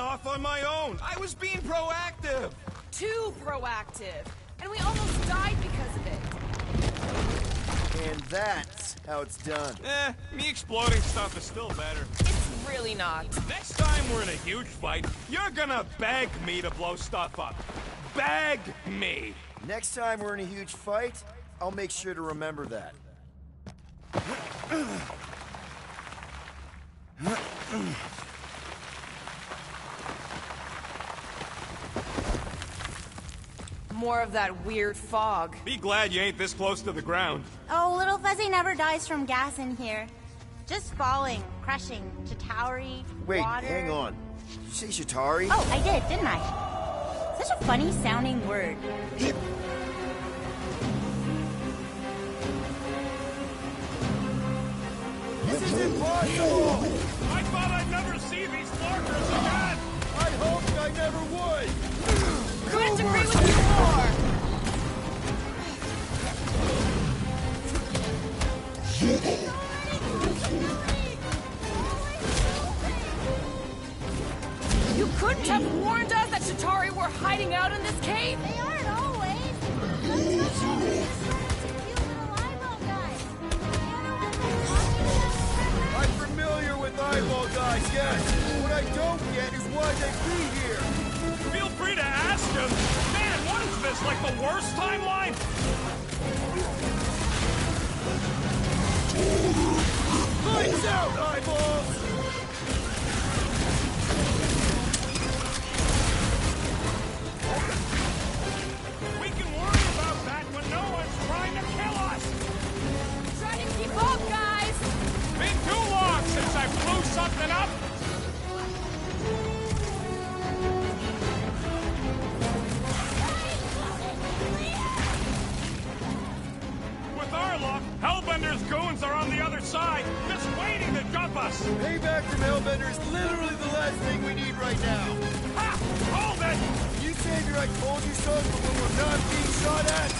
off on my own. I was being proactive. Too proactive. And we almost died because of it. And that's how it's done. Me exploding stuff is still better. It's really not. Next time we're in a huge fight, you're gonna beg me to blow stuff up. Beg me. Next time we're in a huge fight, I'll make sure to remember that. More of that weird fog. Be glad you ain't this close to the ground. Oh, Little Fuzzy never dies from gas in here. Just falling, crushing, Chitauri, Wait, water. hang on. Did you say Chitauri? Oh, I did, didn't I? Such a funny sounding word. This is impossible! I thought I'd never see these lurkers again! I hoped I never would! Couldn't agree with you more! You couldn't have warned us that Chitauri were hiding out in this cave? They aren't always. Let's go over and start some cute little eyeball guys. I'm familiar with eyeball guys, yes. What I don't get is why they be here. Feel free to ask them. Man, what is this, like the worst timeline? Lights out, eyeballs! We can worry about that when no one's trying to kill us! Try to keep up, guys! Been too long since I blew something up! With our luck, Hellbender's goons are on the other side, just waiting to jump us! Payback from Hellbender is literally the last thing we need right now. Ha! Hold it! You savior, I told you so, but when we're not being shot at.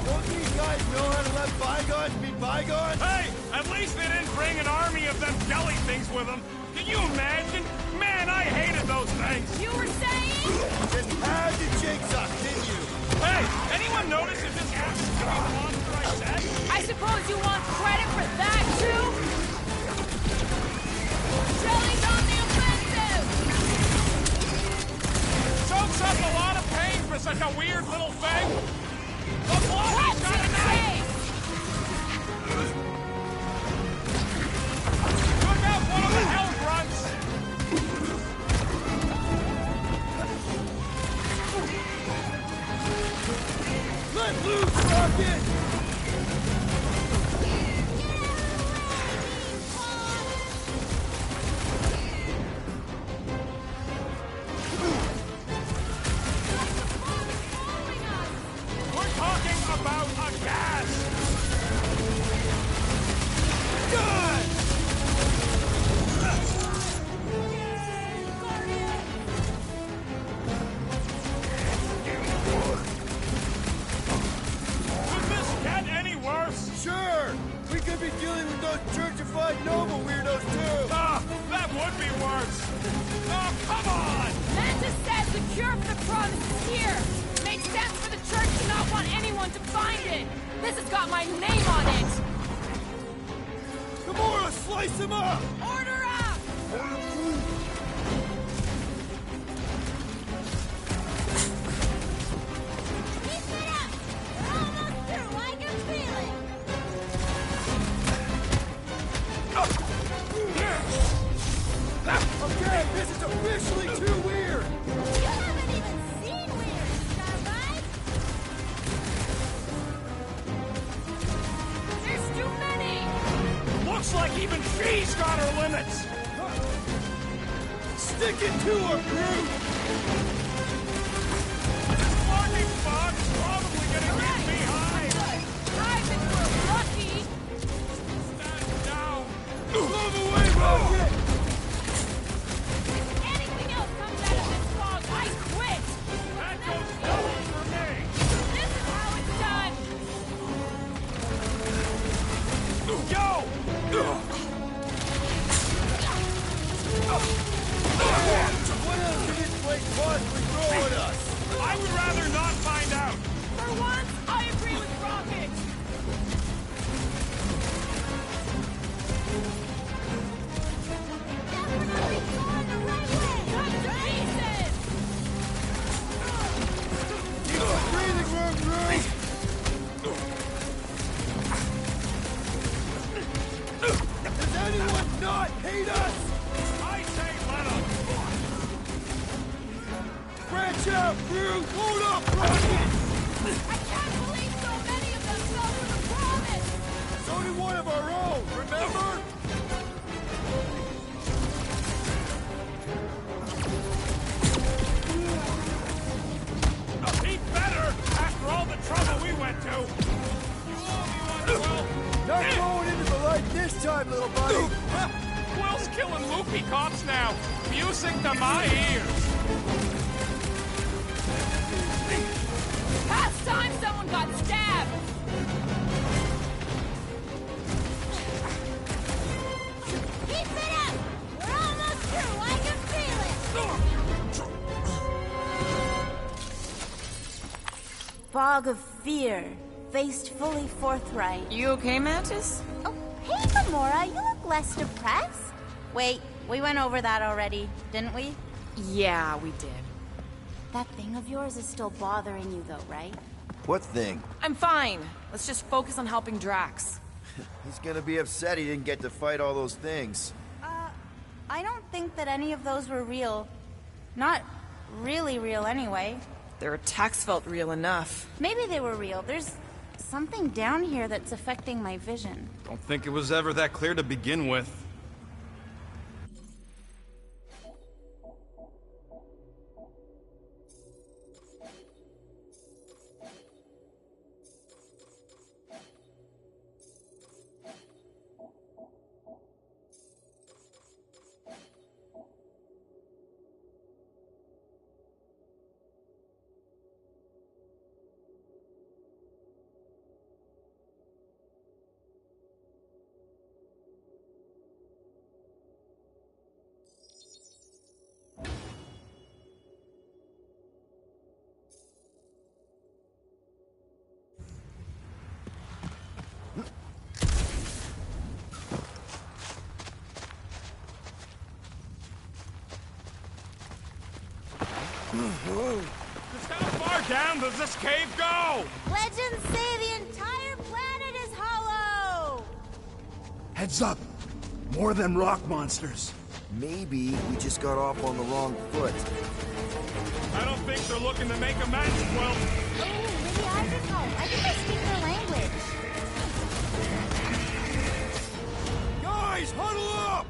Don't these guys know how to let bygones be bygones? Hey! At least they didn't bring an army of them jelly things with them. Can you imagine? Man, I hated those things! You were saying? Just had to jinx us, didn't you? Hey! Anyone notice if this happens to be the monster I said? I suppose you want credit for that, too? Jelly's on the offensive! Soaks up a lot of pain for such a weird little thing. The blood What's is got a your knife! face? Took out one of the hell grunts! Let loose, Rocket! We're talking about a gas! God! Could this get any worse? Sure! We could be dealing with those churchified noble weirdos, too! Ah, that would be worse! Oh, come on! Mantis says the cure for the problem is here. Makes sense for the church to not want anyone to find it. This has got my name on it. Gamora, slice him up! Order up! Keep it up! We're almost through, I can feel it! Okay, this is officially too weird! You haven't even seen weird, Starbite! There's too many. Looks like even she's got her limits! Stick it to her, Groot! This flarking fog's probably gonna All get right. me high! I've been lucky. Stand down! Move away, Rocket! If anything else comes out of this fog, I quit. That goes double for me! This is how it's done. Go! might possibly throw at us? I would rather not find out. For once, I agree with Rocket. Definitely going the right way. Cut to pieces. Keep the breathing room, Drew! Does anyone not hate us? I say let 'em. Branch out, Drew! Hold up, Rocket! I can't believe so many of them fell for the promise. So did one of our own, remember? He'd better, after all the trouble we went to. Not going into the light this time, little buddy! Quill's killing loopy cops now. Music to my ears. Past time someone got stabbed. Keep it up! We're almost through, I can feel it! Fog of fear, faced fully forthright. You okay, Mantis? Oh, hey, Gamora, you look less depressed. Wait, we went over that already, didn't we? Yeah, we did. That thing of yours is still bothering you, though, right? What thing? I'm fine. Let's just focus on helping Drax. He's gonna be upset he didn't get to fight all those things. I don't think that any of those were real. Not really real, anyway. Their attacks felt real enough. Maybe they were real. There's something down here that's affecting my vision. Don't think it was ever that clear to begin with. Just how far down does this cave go? Legends say the entire planet is hollow! Heads up! More than rock monsters. Maybe we just got off on the wrong foot. I don't think they're looking to make amends, Quill. Oh, maybe I should know. I think I speak their language. Guys, huddle up!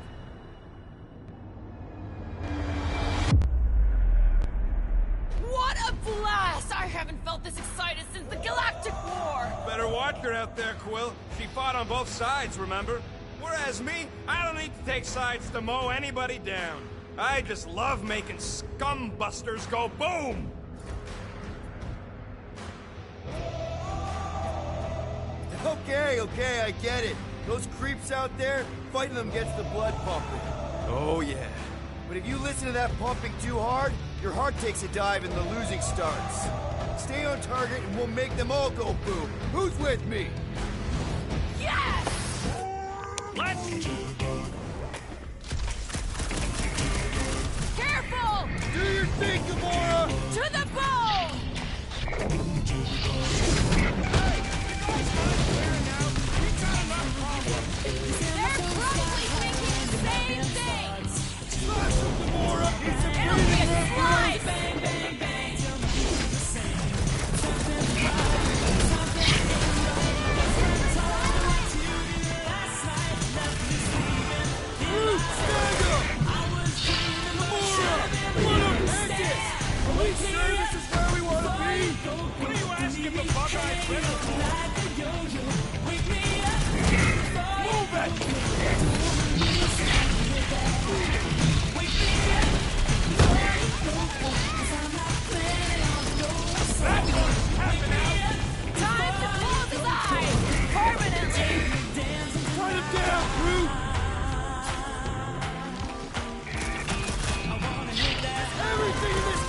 What a blast! I haven't felt this excited since the Galactic War! Better watch her out there, Quill. She fought on both sides, remember? Whereas me, I don't need to take sides to mow anybody down. I just love making scumbusters go boom! Okay, I get it. Those creeps out there, fighting them gets the blood pumping. Oh, yeah. But if you listen to that pumping too hard, your heart takes a dive and the losing starts. Stay on target and we'll make them all go boom. Who's with me? Yes! Let's... Careful! Do your thing, Gamora! To the bone! They're probably thinking the same thing! Smash him, Gamora! It's a It'll be a slide! Stand up! Gamora! What a bandit! Are we sure this is where we want to be? What are you asking the bug-eyed riddle for? Move it! Time to close his eyes! Permanently! Cut him down, Groot! Everything in this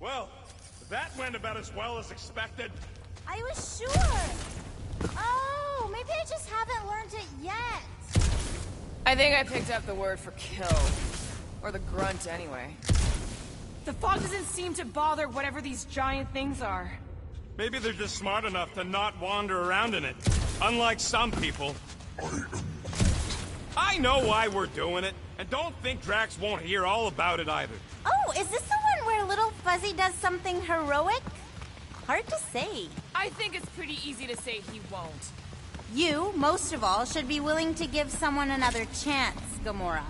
Well, that went about as well as expected. I was sure. Oh, maybe I just haven't learned it yet. I think I picked up the word for kill. Or the grunt, anyway. The fog doesn't seem to bother whatever these giant things are. Maybe they're just smart enough to not wander around in it. Unlike some people. I know why we're doing it, and don't think Drax won't hear all about it either. Oh, is this the one where Little Fuzzy does something heroic? Hard to say. I think it's pretty easy to say he won't. You, most of all, should be willing to give someone another chance, Gamora.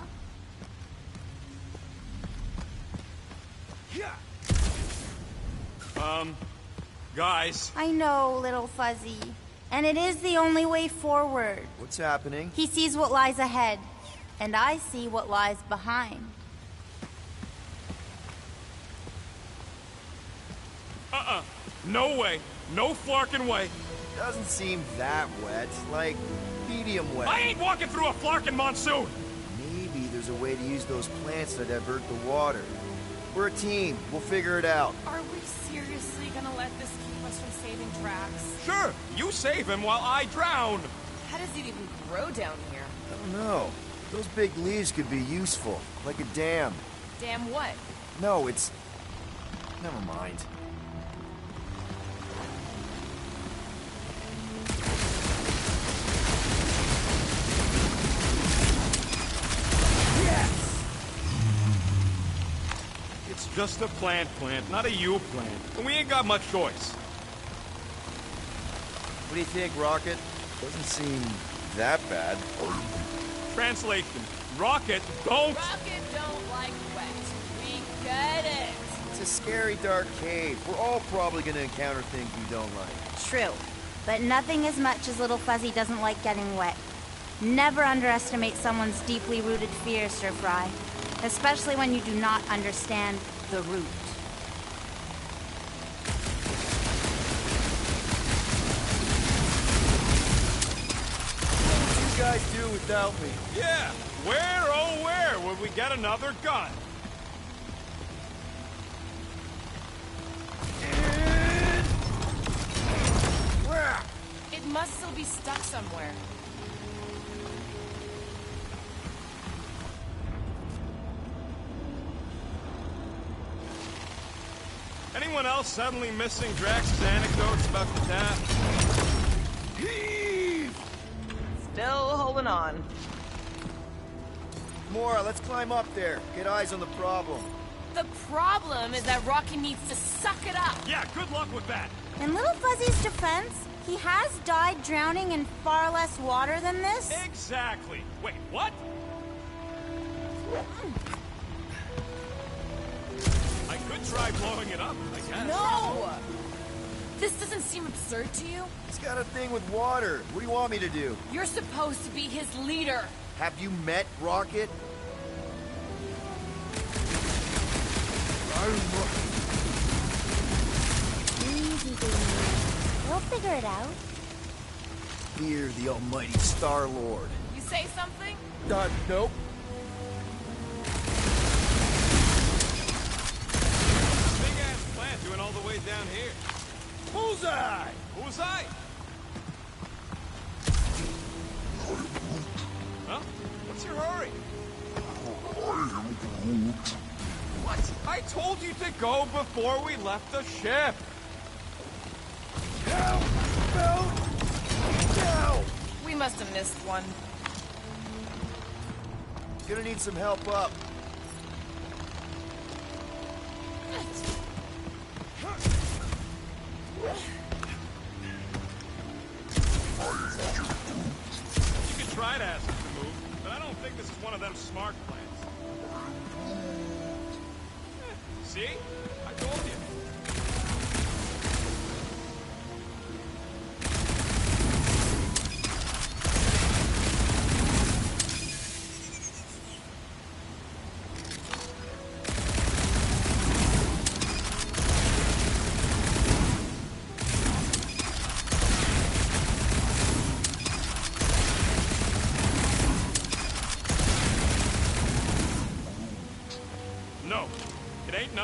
Guys. I know, Little Fuzzy. And it is the only way forward. What's happening? He sees what lies ahead, and I see what lies behind. No way. No flarkin' way. Doesn't seem that wet. Like, medium wet. I ain't walking through a flarkin' monsoon! Maybe there's a way to use those plants to divert the water. We're a team. We'll figure it out. Are we seriously gonna let this keep us from saving Drax? Sure, you save him while I drown. How does it even grow down here? I don't know. Those big leaves could be useful. Like a dam. Damn what? No, it's... Never mind. It's just a plant, not a you plant. And we ain't got much choice. What do you think, Rocket? Doesn't seem that bad. Translation. Rocket, don't... Rocket don't like wet. We get it. It's a scary dark cave. We're all probably gonna encounter things we don't like. True. But nothing as much as Little Fuzzy doesn't like getting wet. Never underestimate someone's deeply rooted fear, Sir Fry. Especially when you do not understand the root. What would you guys do without me? Yeah, where, oh where would we get another gun? It must still be stuck somewhere. Anyone else suddenly missing Drax's anecdotes about the tap? Heave! Still holding on. Gamora, let's climb up there. Get eyes on the problem. The problem is that Rocky needs to suck it up. Yeah, good luck with that. In Little Fuzzy's defense, he has died drowning in far less water than this. Exactly. Wait, what? I could try blowing it up, I guess. No! This doesn't seem absurd to you? He's got a thing with water. What do you want me to do? You're supposed to be his leader. Have you met Rocket? Easy, baby. We'll figure it out. Fear the almighty Star-Lord. You say something? Nope. Big-ass plant doing all the way down here. Bullseye! Bullseye? Huh? What's your hurry? What? I told you to go before we left the ship. Now! No! Now! We must have missed one. Gonna need some help up. You could try to ask him to move, but I don't think this is one of them smart plants. See? I told you.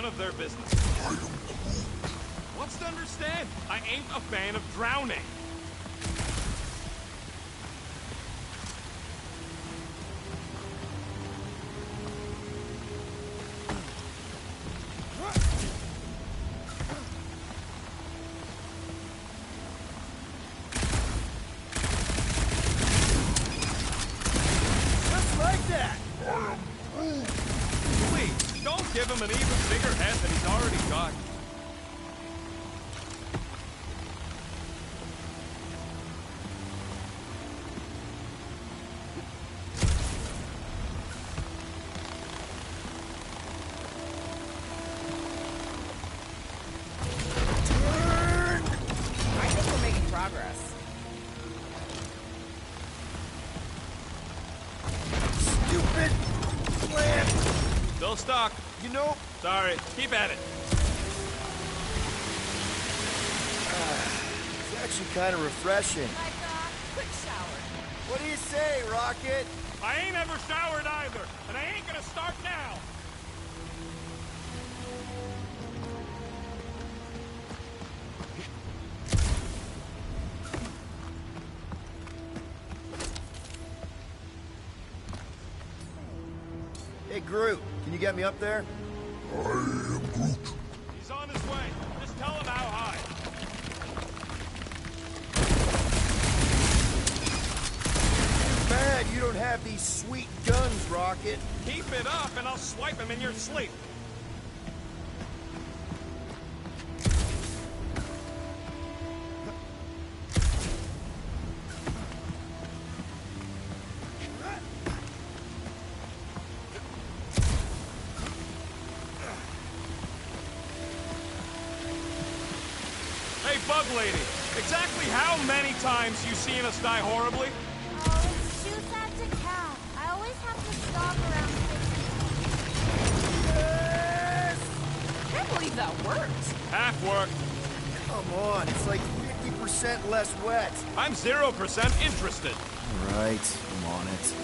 none of their business. What's to understand? I ain't a fan of drowning. Just like that! Please, don't give him an even bigger head than he's already got. I think we're making progress. Stupid plan! Still stuck. You know, Sorry. Keep at it. it's actually kind of refreshing. Like a quick shower. What do you say, Rocket? I ain't ever showered either, and I ain't gonna start now. Hey, Groot, can you get me up there? He's on his way. Just tell him how high. Bad you don't have these sweet guns, Rocket. Keep it up, and I'll swipe him in your sleep. Hey, Bug Lady, exactly how many times you seen us die horribly? Oh, it's too sad to count. I always have to stop around 50. I can't believe that worked. Half worked. Come on, it's like 50% less wet. I'm 0% interested. All right, I'm on it.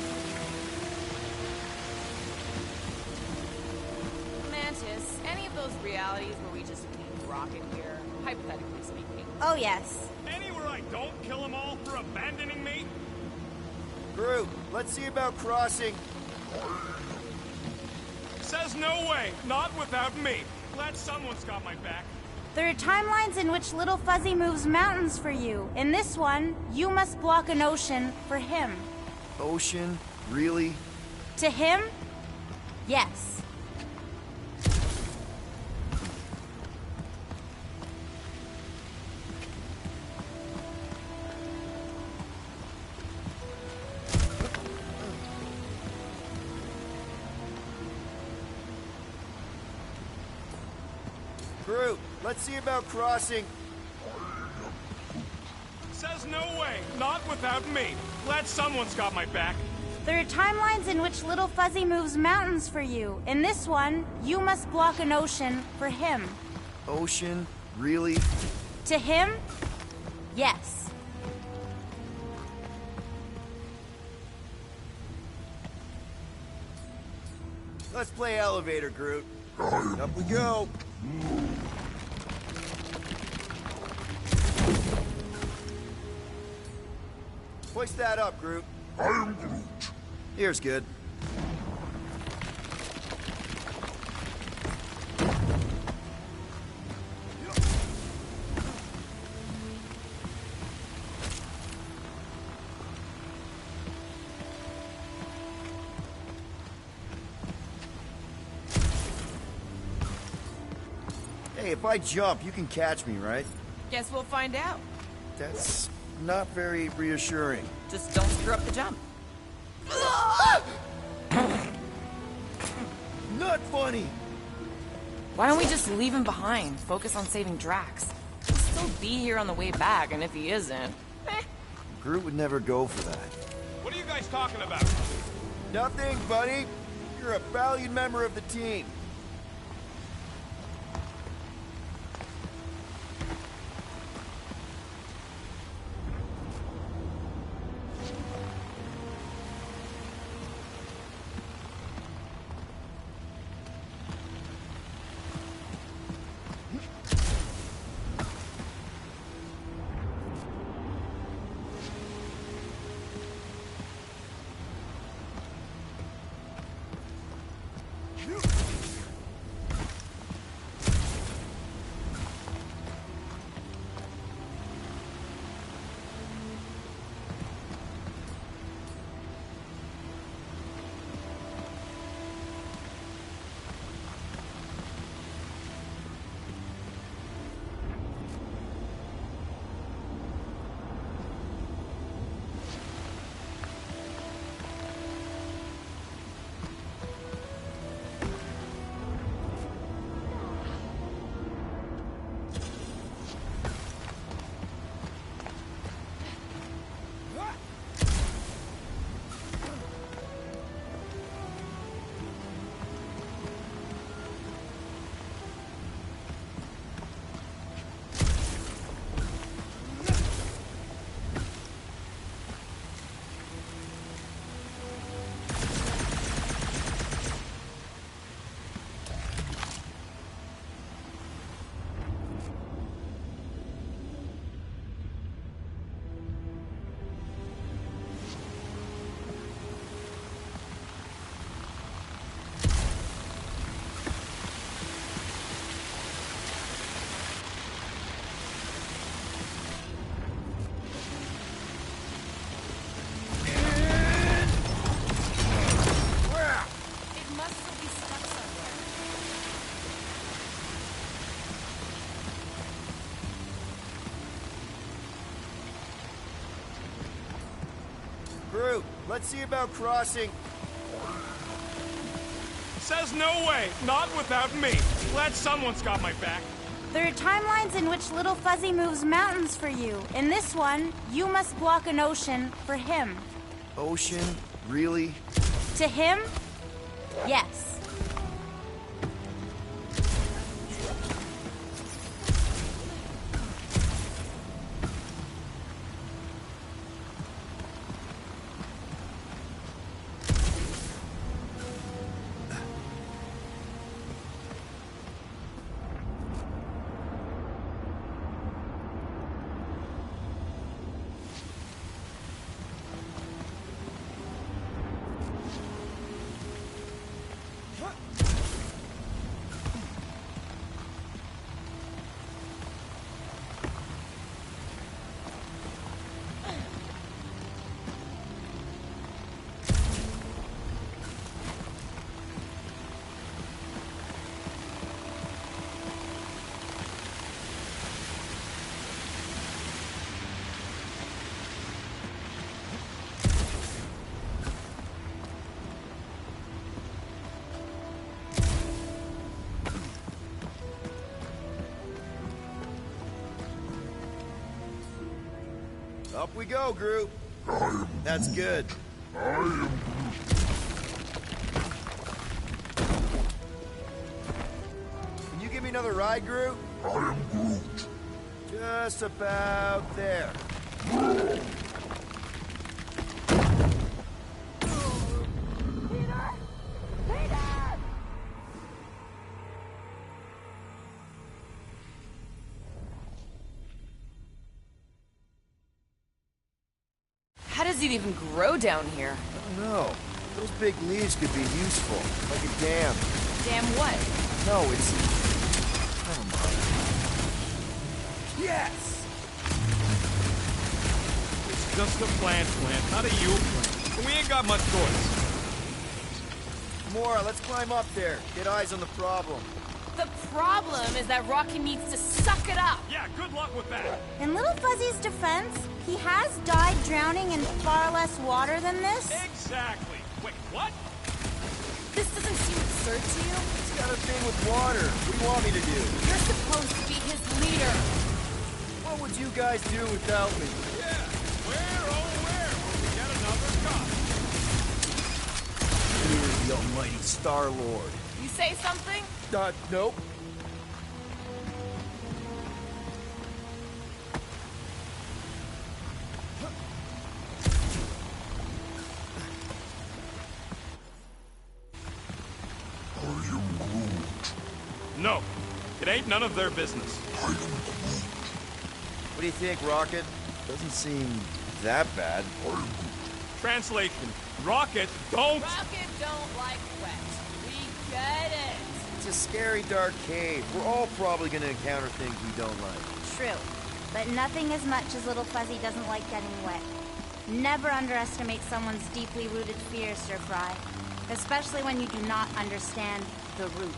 Mantis, any of those realities where we just leave Rocket here, hypothetically speaking. Oh, yes. Anywhere I don't kill them all for abandoning me? Groot, let's see about crossing. Says no way, not without me. Glad someone's got my back. There are timelines in which Little Fuzzy moves mountains for you. In this one, you must block an ocean for him. Ocean? Really? To him? Yes. Groot, let's see about crossing. Says no way, not without me. Glad someone's got my back. There are timelines in which Little Fuzzy moves mountains for you. In this one, you must block an ocean for him. Ocean? Really? To him? Yes. Let's play elevator, Groot. Up we go. Hoist that up, Groot. I am Groot. Here's good. Hey, if I jump, you can catch me, right? Guess we'll find out. That's not very reassuring. Just don't screw up the jump. Not funny! Why don't we just leave him behind? Focus on saving Drax. He'll still be here on the way back, and if he isn't, Groot would never go for that. What are you guys talking about? Nothing, buddy. You're a valued member of the team. Groot, let's see about crossing. Says no way, not without me. Glad someone's got my back. There are timelines in which Little Fuzzy moves mountains for you. In this one, you must block an ocean for him. Ocean? Really? To him? Yes. Up we go, Groot. That's good. Can you give me another ride, Groot? I am Groot. Just about there. How does it even grow down here? I don't know. Those big leaves could be useful, like a dam. Damn what? No, it's... Never mind. Yes! It's just a plant, not a you plant. And we ain't got much choice. Gamora, let's climb up there. Get eyes on the problem. The problem is that Rocky needs to suck it up. Yeah, good luck with that. In Little Fuzzy's defense, he has died drowning in far less water than this. Exactly. Wait, what? This doesn't seem absurd to you? He's got a thing with water. What do you want me to do? You're supposed to be his leader. What would you guys do without me? Yeah, where, oh where will we get another cup? Here's the almighty Star-Lord. You say something? Nope. No, it ain't none of their business. What do you think, Rocket? Doesn't seem that bad. Translation, Rocket, don't... Rocket don't like wet. We get it. It's a scary, dark cave. We're all probably gonna encounter things we don't like. True. But nothing as much as Little Fuzzy doesn't like getting wet. Never underestimate someone's deeply rooted fears, Sir Fry. Especially when you do not understand the root.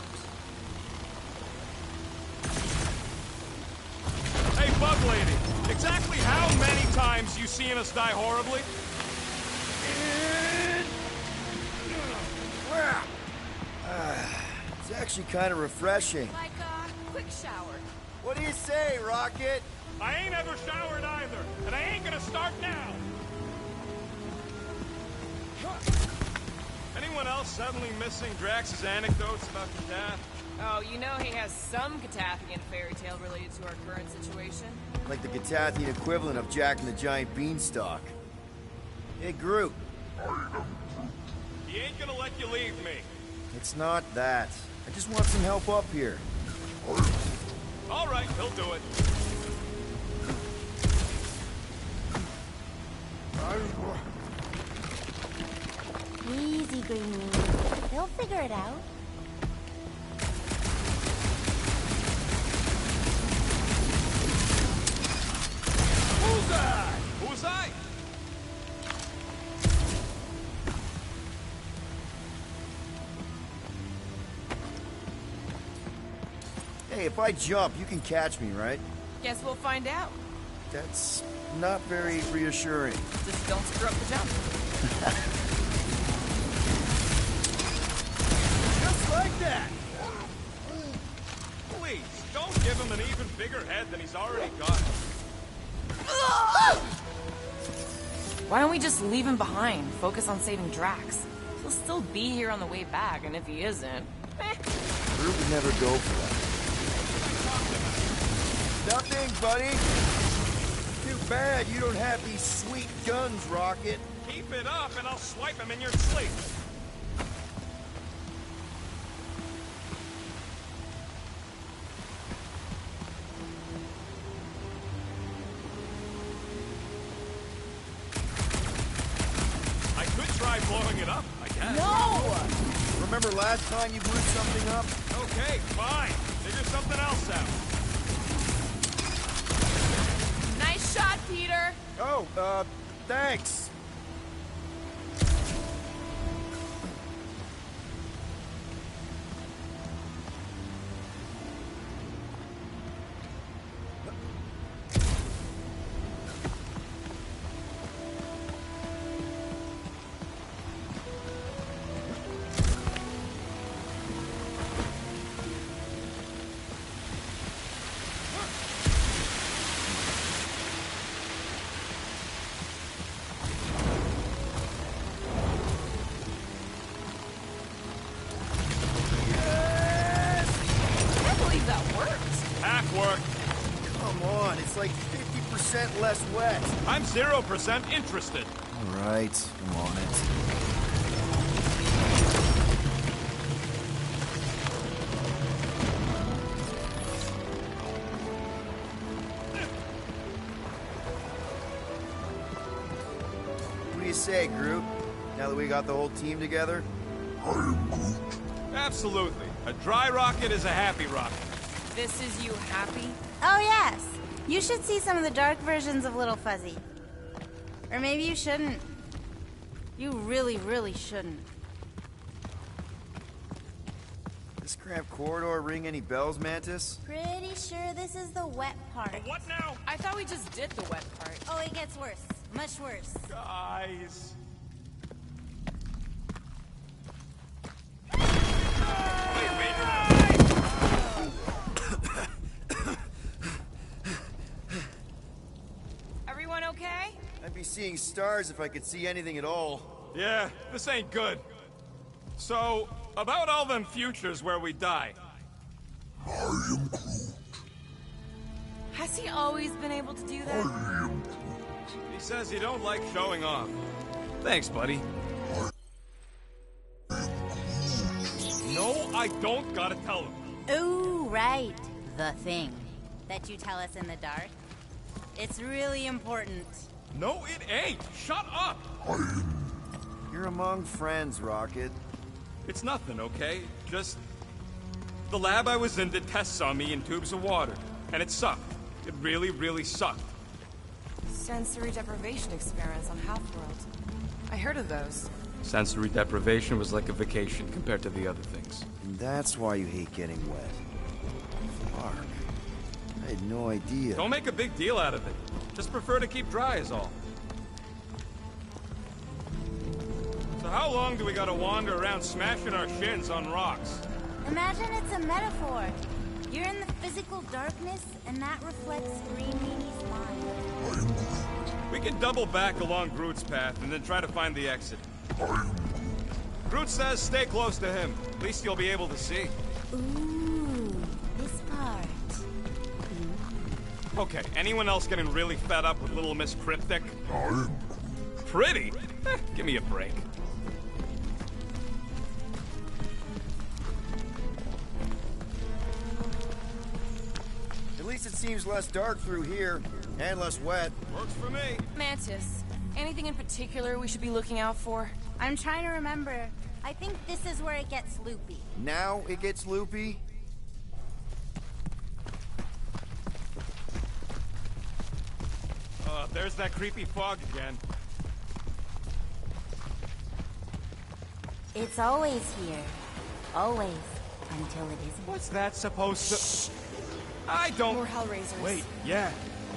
Hey, Bug Lady, exactly how many times you seen us die horribly? It's actually kind of refreshing. Like a quick shower. What do you say, Rocket? I ain't ever showered either, and I ain't gonna start now. Anyone else suddenly missing Drax's anecdotes about Katath? Oh, you know he has some Catathian fairy tale related to our current situation? Like the Catathian equivalent of Jack and the Giant Beanstalk. Hey, Groot. He ain't gonna let you leave me. It's not that. I just want some help up here. All right, he'll do it. Easy, Greenie. They'll figure it out. Who's I? Who's I? Hey, if I jump, you can catch me, right? Guess we'll find out. That's not very reassuring. Just don't screw up the jump. Just like that! Please, don't give him an even bigger head than he's already got. Why don't we just leave him behind? Focus on saving Drax. He'll still be here on the way back, and if he isn't, Groot would never go for that. Nothing, buddy. Too bad you don't have these sweet guns, Rocket. Keep it up and I'll swipe him in your sleep. I could try blowing it up, I guess. no! Remember last time you blew something up? Okay, fine. Figure something else out. Nice shot, Peter. Oh, thanks. Come on, it's like 50% less wet. I'm 0% interested. All right, I'm on it. What do you say, Groot? Now that we got the whole team together? Absolutely. A dry rocket is a happy rocket. This is you happy? Oh, yes. You should see some of the dark versions of Little Fuzzy. Or maybe you shouldn't. You really, really shouldn't. This cramped corridor ring any bells, Mantis? Pretty sure this is the wet part. What now? I thought we just did the wet part. Oh, it gets worse. Much worse. Guys. Everyone okay? I'd be seeing stars if I could see anything at all. Yeah, this ain't good. So, about all them futures where we die. Has he always been able to do that? He says he don't like showing off. Thanks, buddy. No, I don't gotta tell him. Oh, right. The thing that you tell us in the dark. It's really important. No, it ain't. Shut up. You're among friends, Rocket. It's nothing, okay? Just... the lab I was in did tests on me in tubes of water, and it sucked. It really, really sucked. Sensory deprivation experiments on Half-World. I heard of those. Sensory deprivation was like a vacation compared to the other things. And that's why you hate getting wet. Fuck. I had no idea. Don't make a big deal out of it. Just prefer to keep dry is all. So how long do we gotta wander around smashing our shins on rocks? Imagine it's a metaphor. You're in the physical darkness, and that reflects Green Meanie's mind. We can double back along Groot's path and then try to find the exit. Groot says stay close to him. At least you'll be able to see. Ooh, this part. Okay, anyone else getting really fed up with Little Miss Cryptic? Pretty? Give me a break. At least it seems less dark through here, and less wet. Works for me. Mantis, anything in particular we should be looking out for? I'm trying to remember. I think this is where it gets loopy. Now it gets loopy? There's that creepy fog again. It's always here. Always. Until it isn't. What's that supposed to... I don't... More Hellraisers. Wait, yeah.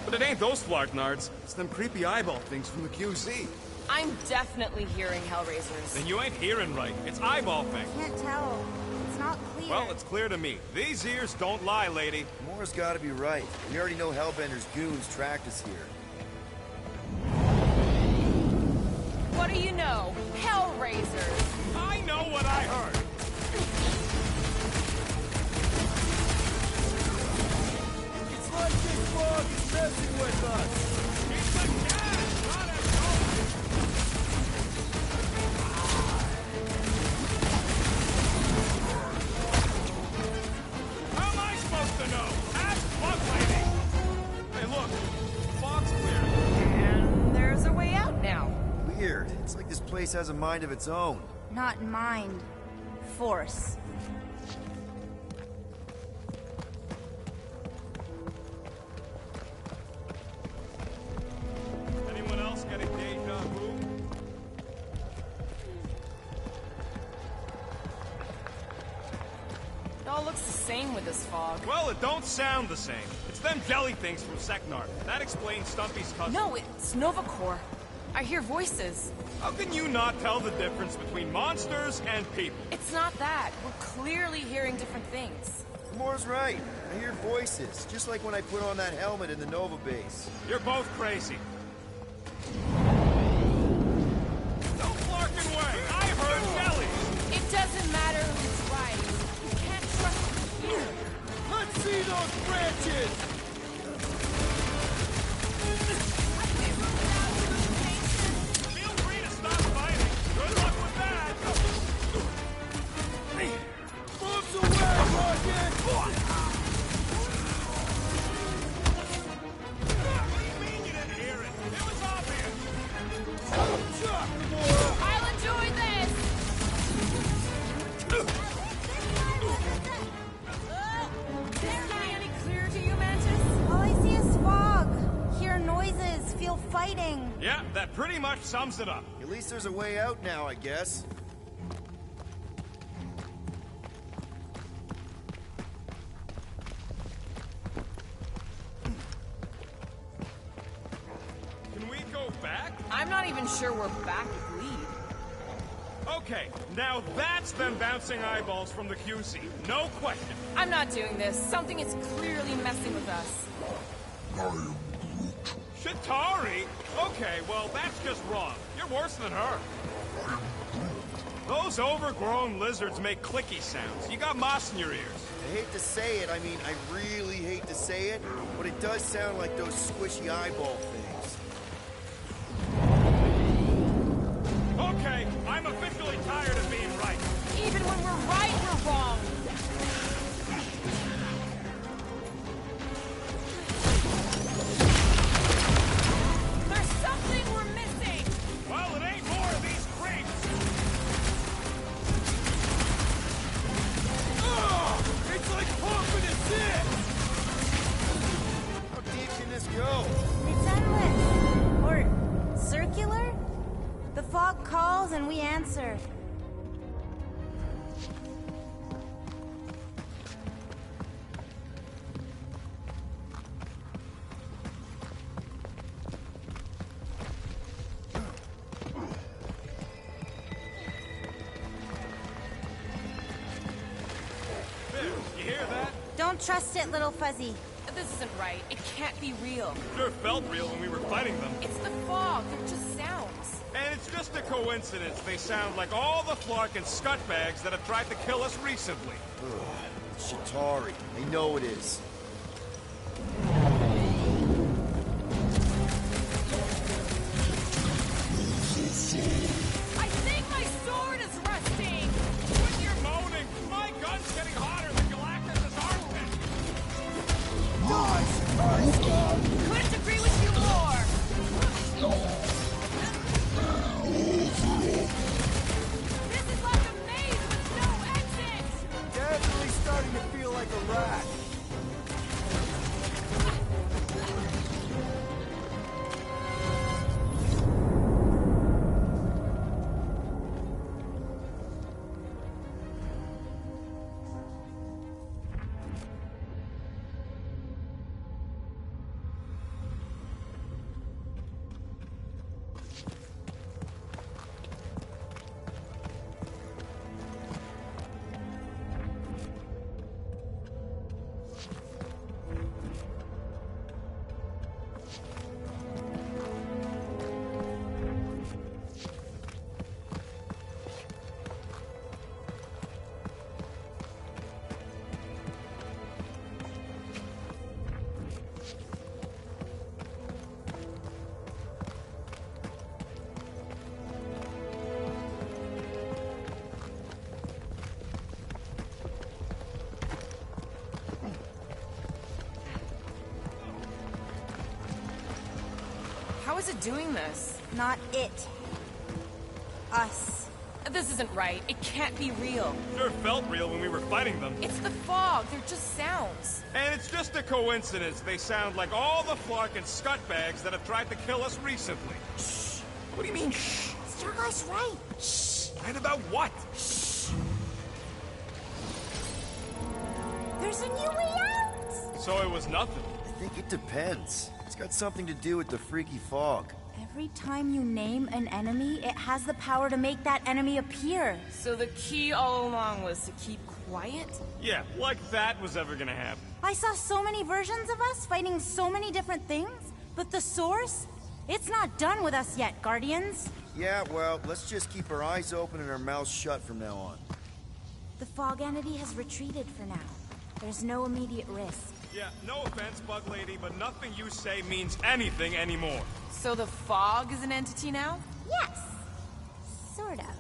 But it ain't those Flartnards. It's them creepy eyeball things from the QZ. I'm definitely hearing Hellraisers. Then you ain't hearing right. It's eyeball thing. Can't tell. It's not clear. Well, it's clear to me. These ears don't lie, lady. Gamora's gotta be right. We already know Hellbender's goons tracked us here. What do you know? Hellraisers! I know what I heard. It's like this fog is messing with us. It's a gas, not a ghost. How am I supposed to know? Ask Bug Lady. Hey, look. The fog's clear. And there's a way out now. Weird. It's like this place has a mind of its own. Not mind. Force. Anyone else getting deja vu? It all looks the same with this fog. Well, it don't sound the same. It's them jelly things from Seknar. That explains Stumpy's cousin. No, it's Novacore. I hear voices. How can you not tell the difference between monsters and people? It's not that. We're clearly hearing different things. Gamora's right. I hear voices, just like when I put on that helmet in the Nova base. You're both crazy. Don't flarkin' away. I heard jelly. It doesn't matter who's right. You can't trust me here. Let's see those branches! Feel free to stop fighting. Good luck with that. Moves away, Rocket! What do you mean you didn't hear it? It was obvious. I'll enjoy this! Is this getting any clearer to you, Mantis? All I see is fog. Hear noises. Feel fighting. Yeah, that pretty much sums it up. At least there's a way out now, I guess. Can we go back? I'm not even sure we're back with lead. Okay, now that's them bouncing eyeballs from the QC. No question. I'm not doing this. Something is clearly messing with us. Shatari? Okay, well, that's just wrong. You're worse than her. Those overgrown lizards make clicky sounds. You got moss in your ears. I hate to say it, I mean, I really hate to say it, but it does sound like those squishy eyeball things. Okay, I'm officially tired of being right. Even when we're right, we're wrong. There's something we're missing. Well, it ain't more of these creeps. It's like pumping a zip! How deep can this go? It's endless. Or circular? The fog calls and we answer. There, you hear that? Don't trust it, little fuzzy. This isn't right. It can't be real. Sure felt real when we were fighting them. It's the fog. They're just sounds. And it's just a coincidence they sound like all the Flark and scutbags that have tried to kill us recently. It's Shatari. I know it is. I think my sword is rusting. When you're moaning, my gun's getting hotter than Galactus' armpit. Couldn't agree with you more. This is like a maze with no exit. Definitely starting to feel like a rat. How is it doing this? Not it. Us. This isn't right. It can't be real. Sure felt real when we were fighting them. It's the fog. They're just sounds. And it's just a coincidence they sound like all the flark and scutbags that have tried to kill us recently. Shh. What do you mean, shh? Starlight's right. Shh. And about what? Shh. There's a new way out! So it was nothing. I think it depends. It's got something to do with the freaky fog. Every time you name an enemy, it has the power to make that enemy appear. So the key all along was to keep quiet? Yeah, like that was ever gonna happen. I saw so many versions of us fighting so many different things, but the source? It's not done with us yet, Guardians. Yeah, well, let's just keep our eyes open and our mouths shut from now on. The fog entity has retreated for now. There's no immediate risk. Yeah, no offense, Bug Lady, but nothing you say means anything anymore. So the fog is an entity now? Yes. Sort of.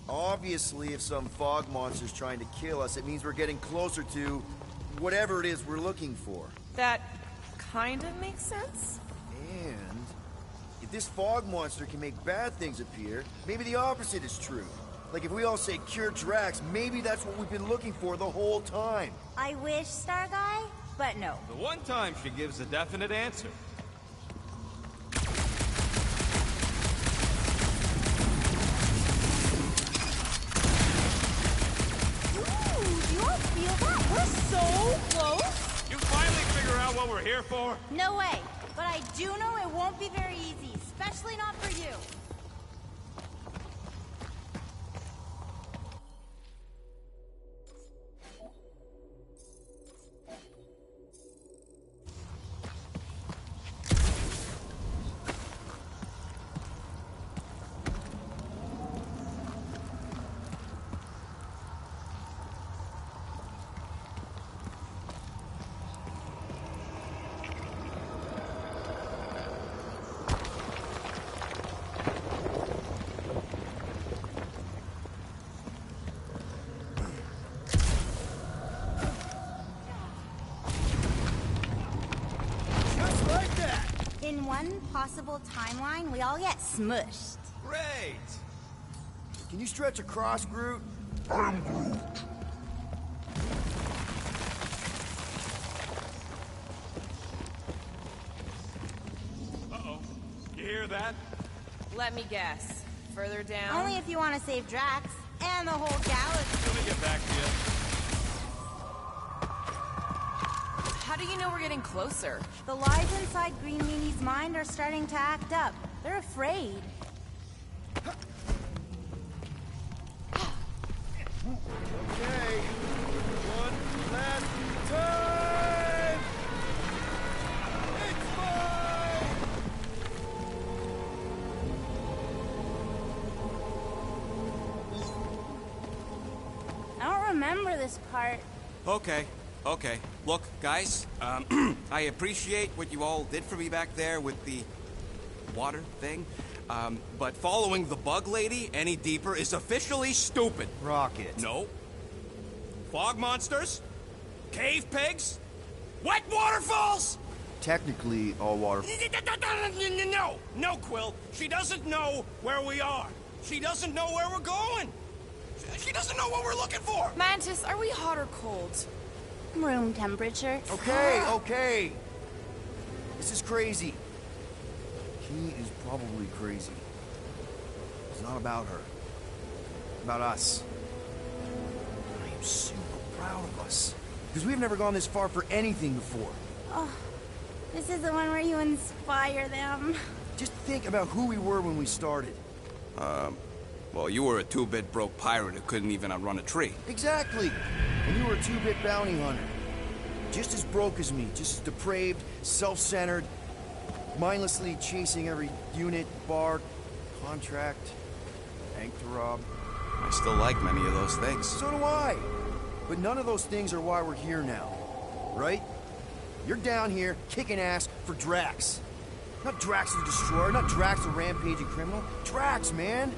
Obviously, if some fog monster's trying to kill us, it means we're getting closer to whatever it is we're looking for. That kind of makes sense. And if this fog monster can make bad things appear, maybe the opposite is true. Like if we all say cure Drax, maybe that's what we've been looking for the whole time. I wish, Star Guy, but no. The one time she gives a definite answer. Ooh, do you all feel that? We're so close. You finally figure out what we're here for? No way. But I do know it won't be very easy, especially not for you. In one possible timeline, we all get smushed. Great! Can you stretch across, Groot? I'm Groot. Uh-oh. You hear that? Let me guess. Further down? Only if you want to save Drax and the whole galaxy. Let me get back to you. How do you know we're getting closer? The lies inside Green Meanie's mind are starting to act up. They're afraid. Okay. One last time! It's mine! I don't remember this part. Okay. Look, guys, I appreciate what you all did for me back there with the water thing, but following the Bug Lady any deeper is officially stupid. Rocket. No. Fog monsters? Cave pigs? Wet waterfalls? Technically, all water. No, Quill. She doesn't know where we are. She doesn't know where we're going. She doesn't know what we're looking for. Mantis, are we hot or cold? Room temperature. Okay. This is crazy. He is probably crazy. It's not about her. It's about us. I am super proud of us. Because we've never gone this far for anything before. Oh, this is the one where you inspire them. Just think about who we were when we started. Well, you were a two-bit broke pirate who couldn't even outrun a tree. Exactly. And you were a two-bit bounty hunter. Just as broke as me, just as depraved, self-centered, mindlessly chasing every unit, bar, contract, bank to rob. I still like many of those things. So do I. But none of those things are why we're here now. Right? You're down here kicking ass for Drax. Not Drax the Destroyer, not Drax the rampaging criminal. Drax, man.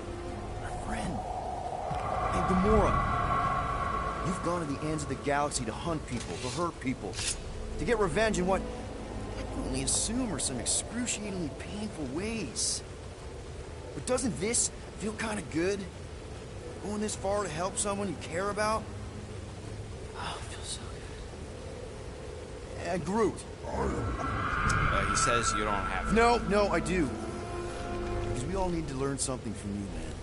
Our friend. And Gamora. You've gone to the ends of the galaxy to hunt people, to hurt people, to get revenge in what only assume are some excruciatingly painful ways. But doesn't this feel kind of good? Going this far to help someone you care about? Oh, it feels so good. Groot. He says you don't have to. No, I do. Because we all need to learn something from you, man.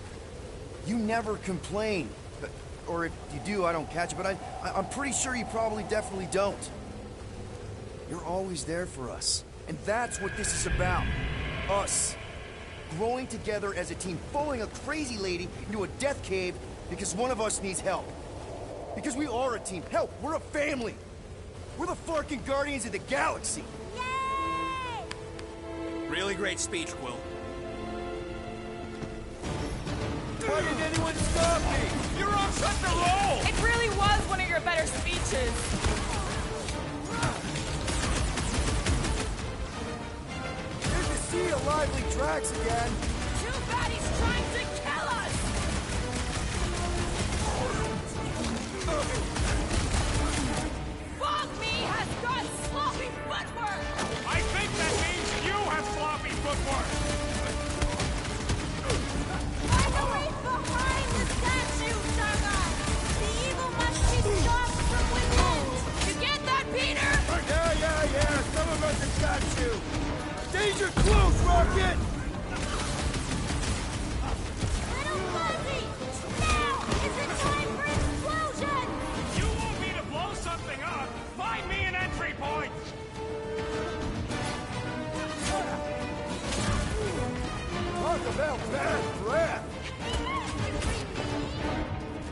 You never complain. Or if you do, I don't catch it, but I'm pretty sure you probably definitely don't. You're always there for us. And that's what this is about. Us. Growing together as a team, following a crazy lady into a death cave because one of us needs help. Because we are a team. Hell, we're a family. We're the fucking Guardians of the Galaxy. Yay! Really great speech, Quill. Why didn't anyone stop me? You're on such a roll! It really was one of your better speeches. Good to see you, lively Drax again. Too bad he's trying to kill us! Fog Me has got sloppy footwork! I think that means you have sloppy footwork! Find a way behind the statue, Sargon! The evil must be stopped from within! You get that, Peter? Yeah. Some of us have got you. Danger close, Rocket! Little Fuzzy! Now is the time for explosion! You want me to blow something up? Find me an entry point! Talk about bad breath!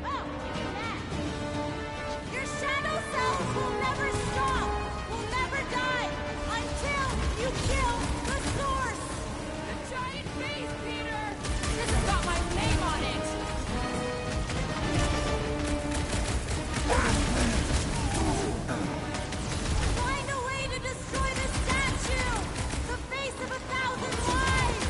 Oh, that. Your shadow selves will never stop, will never die, until you kill the source! The giant face, Peter! This has got my name on it! Find a way to destroy the statue! The face of 1,000 lives!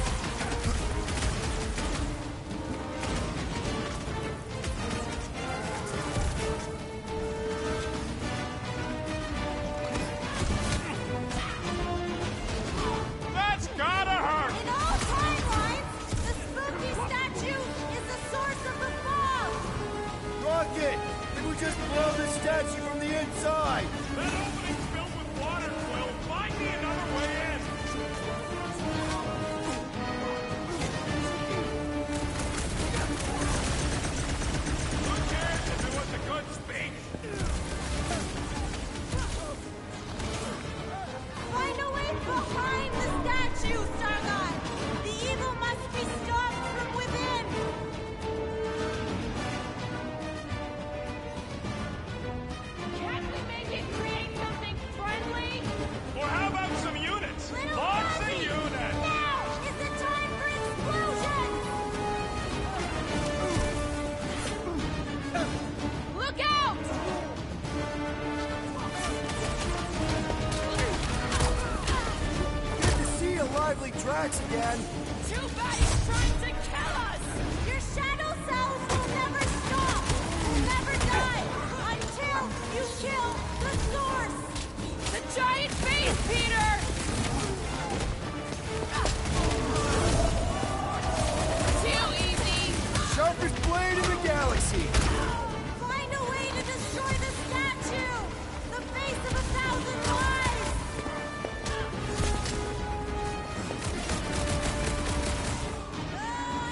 That's gotta hurt! In all timelines, the spooky statue is the source of the fog! Rocket! It would just blow the statue from the inside! That opening's filled with water, Quill. Find me another way in! Who cares if it was a good speech? Find a way behind the statue, Sargon! The evil must be stopped from within! Can't we make it create something friendly? Or how about some units? Little Lots of Fuzzy, units! now is the time for explosion! Look out! Good to see you, lively Drax again! Too bad he's trying to kill us! Your shadow cells will never stop, will never die, until you kill the source! The giant face, Peter! Too easy! Sharpest blade in the galaxy! Find a way to destroy the statue! The face of 1,000 lives! Ah!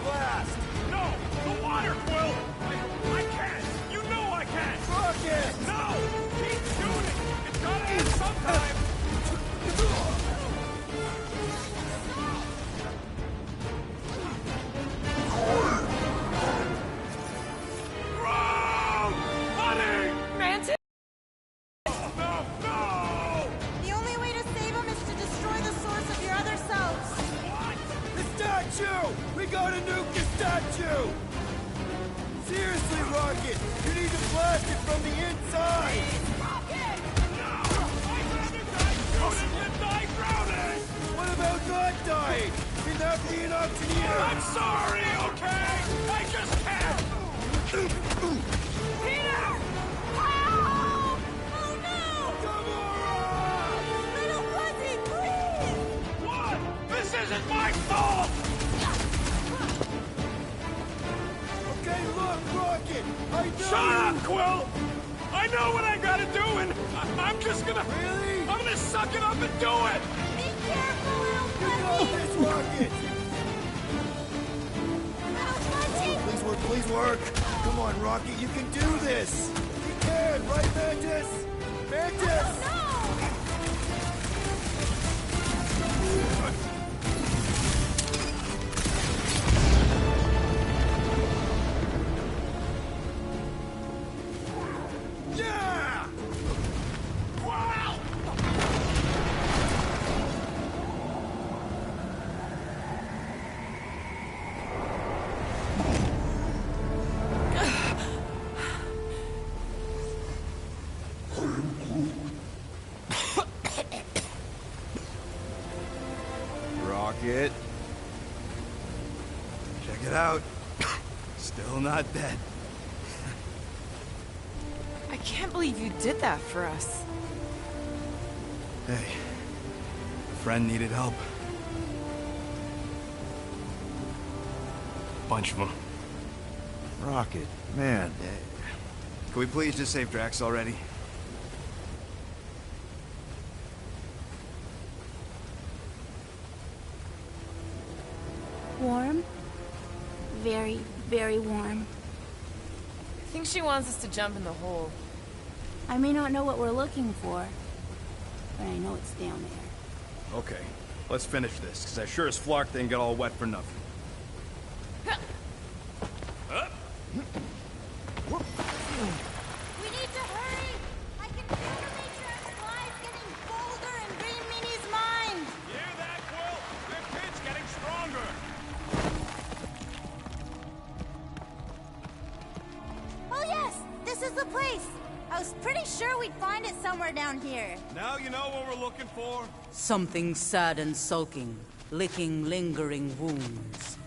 blast! No! The water, Quill! I can't! You know I can't! Rocket! No! Keep shooting! It's gotta end sometime! Wrong! Honey! Mantis? No! No! The only way to save him is to destroy the source of your other selves. What? The statue! We gotta nuke the statue! Seriously, Rocket! You need to blast it from the inside! What about not dying? Can that be an option here? I'm sorry, okay? I just can't! Peter! Help! Oh no! Gamora! Little Fuzzy, please! What? This isn't my fault! Okay, look, Rocket! I know Shut up, Quill! I know what I gotta do, and I'm just gonna... Really? I'm gonna suck it up and do it! Be careful, Little You got Fuzzy! this, Rocket! Little Fuzzy! Please work, please work! Come on, Rocket, you can do this! You can, right, Mantis? Mantis! No! Yeah! Wow! Rocket. Check it out. Still not dead. I can't believe you did that for us. Hey, a friend needed help. Bunch of them. Rocket, man. Can we please just save Drax already? Warm? Very, very warm. I think she wants us to jump in the hole. I may not know what we're looking for, but I know it's down there. Okay, let's finish this, because I sure as Flark didn't get all wet for nothing. We need to hurry! I can feel the Matriarch's flies getting bolder and Green Meanie's mind! You hear that, Quill? Their kid's getting stronger. Oh yes! This is the place! I was pretty sure we'd find it somewhere down here. Now you know what we're looking for? Something sad and sulking, licking lingering wounds.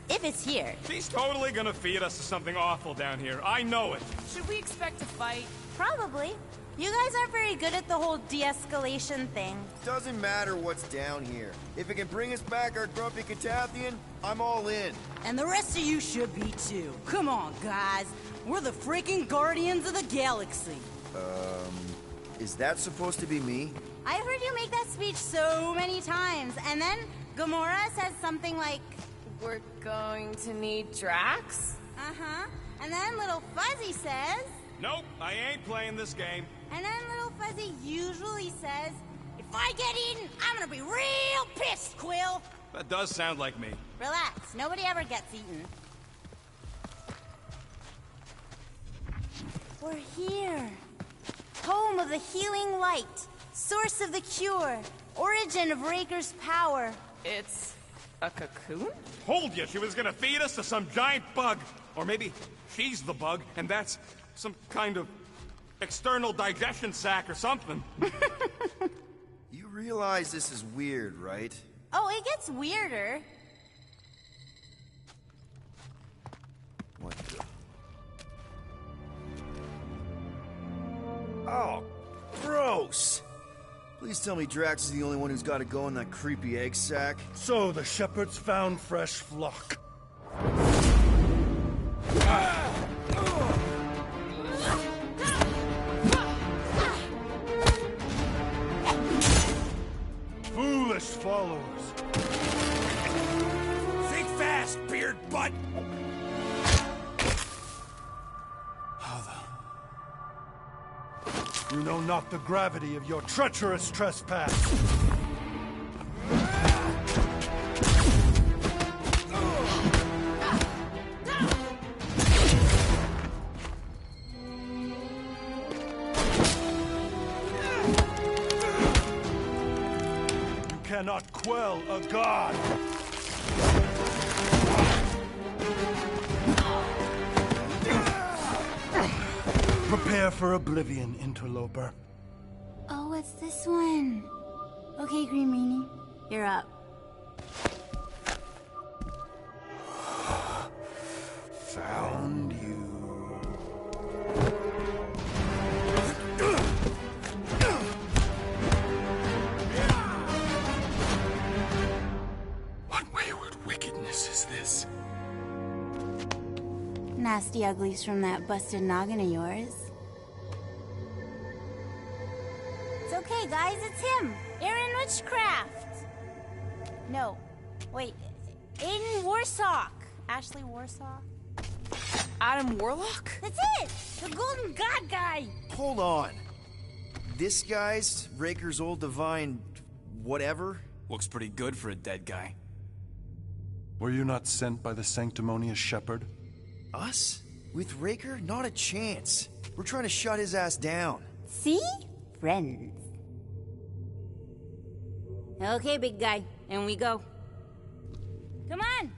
If it's here. She's totally gonna feed us to something awful down here. I know it. Should we expect a fight? Probably. You guys aren't very good at the whole de-escalation thing. Doesn't matter what's down here. If it can bring us back our grumpy Catathian, I'm all in. And the rest of you should be too. Come on, guys. We're the freaking Guardians of the Galaxy. Is that supposed to be me? I've heard you make that speech so many times, and then Gamora says something like, We're going to need Drax? uh-huh, and then Little Fuzzy says, Nope, I ain't playing this game. and then Little Fuzzy usually says, if I get eaten, I'm gonna be real pissed, Quill. That does sound like me. Relax, nobody ever gets eaten. We're here. Home of the healing light, source of the cure, origin of Raker's power. It's a cocoon? Told you she was gonna feed us to some giant bug. Or maybe she's the bug, and that's some kind of external digestion sac or something. You realize this is weird, right? Oh, it gets weirder. What the... Oh, gross! Please tell me Drax is the only one who's got to go in that creepy egg sack. So the shepherds found fresh flock. Foolish followers. bastard butt! You know not the gravity of your treacherous trespass. You cannot quell a god. Prepare for oblivion, interloper. Oh, it's this one. Okay, Green Meanie, you're up. Found you. What wayward wickedness is this? Nasty uglies from that busted noggin of yours. It's okay, guys, it's him! Aaron Witchcraft! No. Wait. Aiden Warsock! Ashley Warsock? Adam Warlock? That's it! The Golden God guy! Hold on. This guy's Raker's old divine... whatever? Looks pretty good for a dead guy. Were you not sent by the sanctimonious shepherd? Us? With Raker? Not a chance. We're trying to shut his ass down. See? Friends. Okay, big guy. And we go. Come on!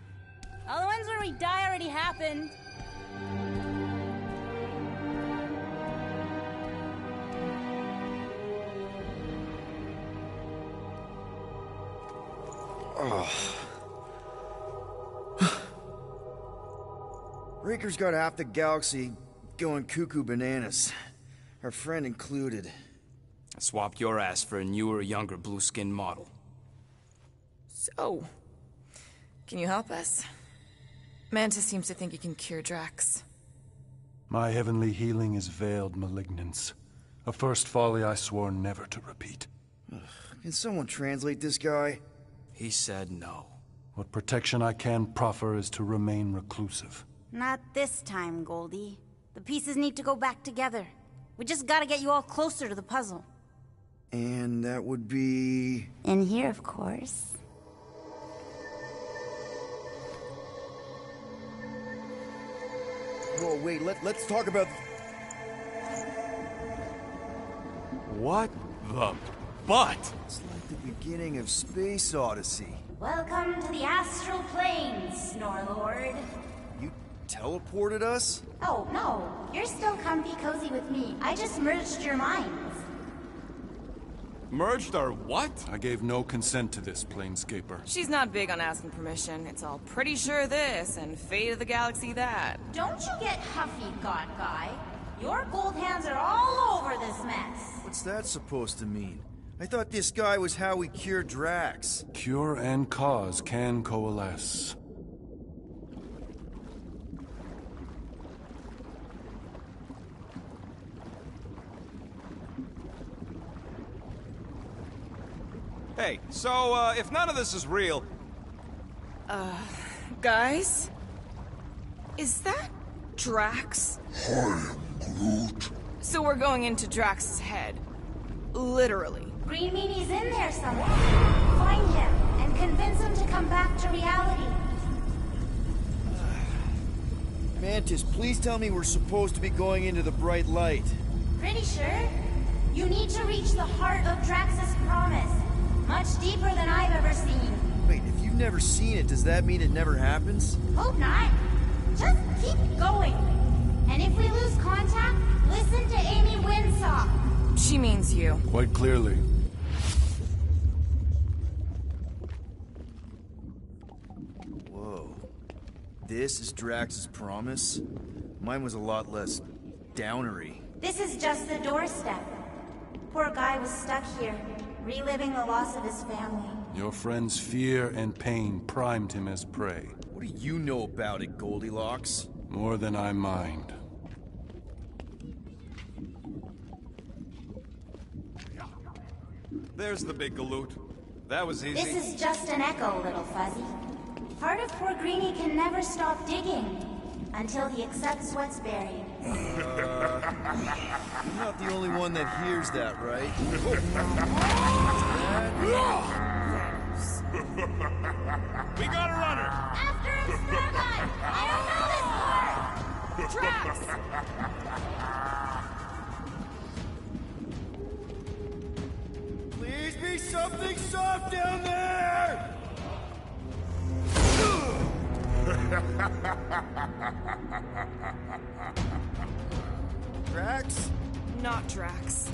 All the ones where we die already happened. Raker's got half the galaxy going cuckoo bananas. Our friend included. I swapped your ass for a newer, younger blue-skinned model. So, can you help us? Mantis seems to think he can cure Drax. My heavenly healing is veiled malignance. A first folly I swore never to repeat. Can someone translate this guy? He said no. What protection I can proffer is to remain reclusive. Not this time, Goldie. The pieces need to go back together. We just gotta get you all closer to the puzzle. And that would be... In here, of course. Whoa, wait, let's talk about... What the butt? It's like the beginning of Space Odyssey. Welcome to the astral planes, Snorlord. You teleported us? Oh, no. You're still comfy cozy with me. I just merged your minds. Merged our what? I gave no consent to this, Planescaper. She's not big on asking permission. It's all pretty sure this and fate of the galaxy that. Don't you get huffy, God Guy. Your gold hands are all over this mess. What's that supposed to mean? I thought this guy was how we cured Drax. Cure and cause can coalesce. Hey, so, if none of this is real... Guys? Is that Drax? I am Groot. So we're going into Drax's head. Literally. Green Meanie's in there somewhere. Find him and convince him to come back to reality. Mantis, please tell me we're supposed to be going into the bright light. Pretty sure. You need to reach the heart of Drax's promise. Much deeper than I've ever seen. Wait, if you've never seen it, does that mean it never happens? Hope not. Just keep going. And if we lose contact, listen to Amy Winsock. She means you. Quite clearly. Whoa. This is Drax's promise? Mine was a lot less downery. This is just the doorstep. Poor guy was stuck here, reliving the loss of his family. Your friend's fear and pain primed him as prey. What do you know about it, Goldilocks? More than I mind. There's the big galoot. That was easy. This is just an echo, little fuzzy. Part of poor Greenie can never stop digging until he accepts what's buried. You're not the only one that hears that, right? We got a runner! After him, Starlight! I don't know this part! Drax! Please be something soft down there! Drax? Not Drax.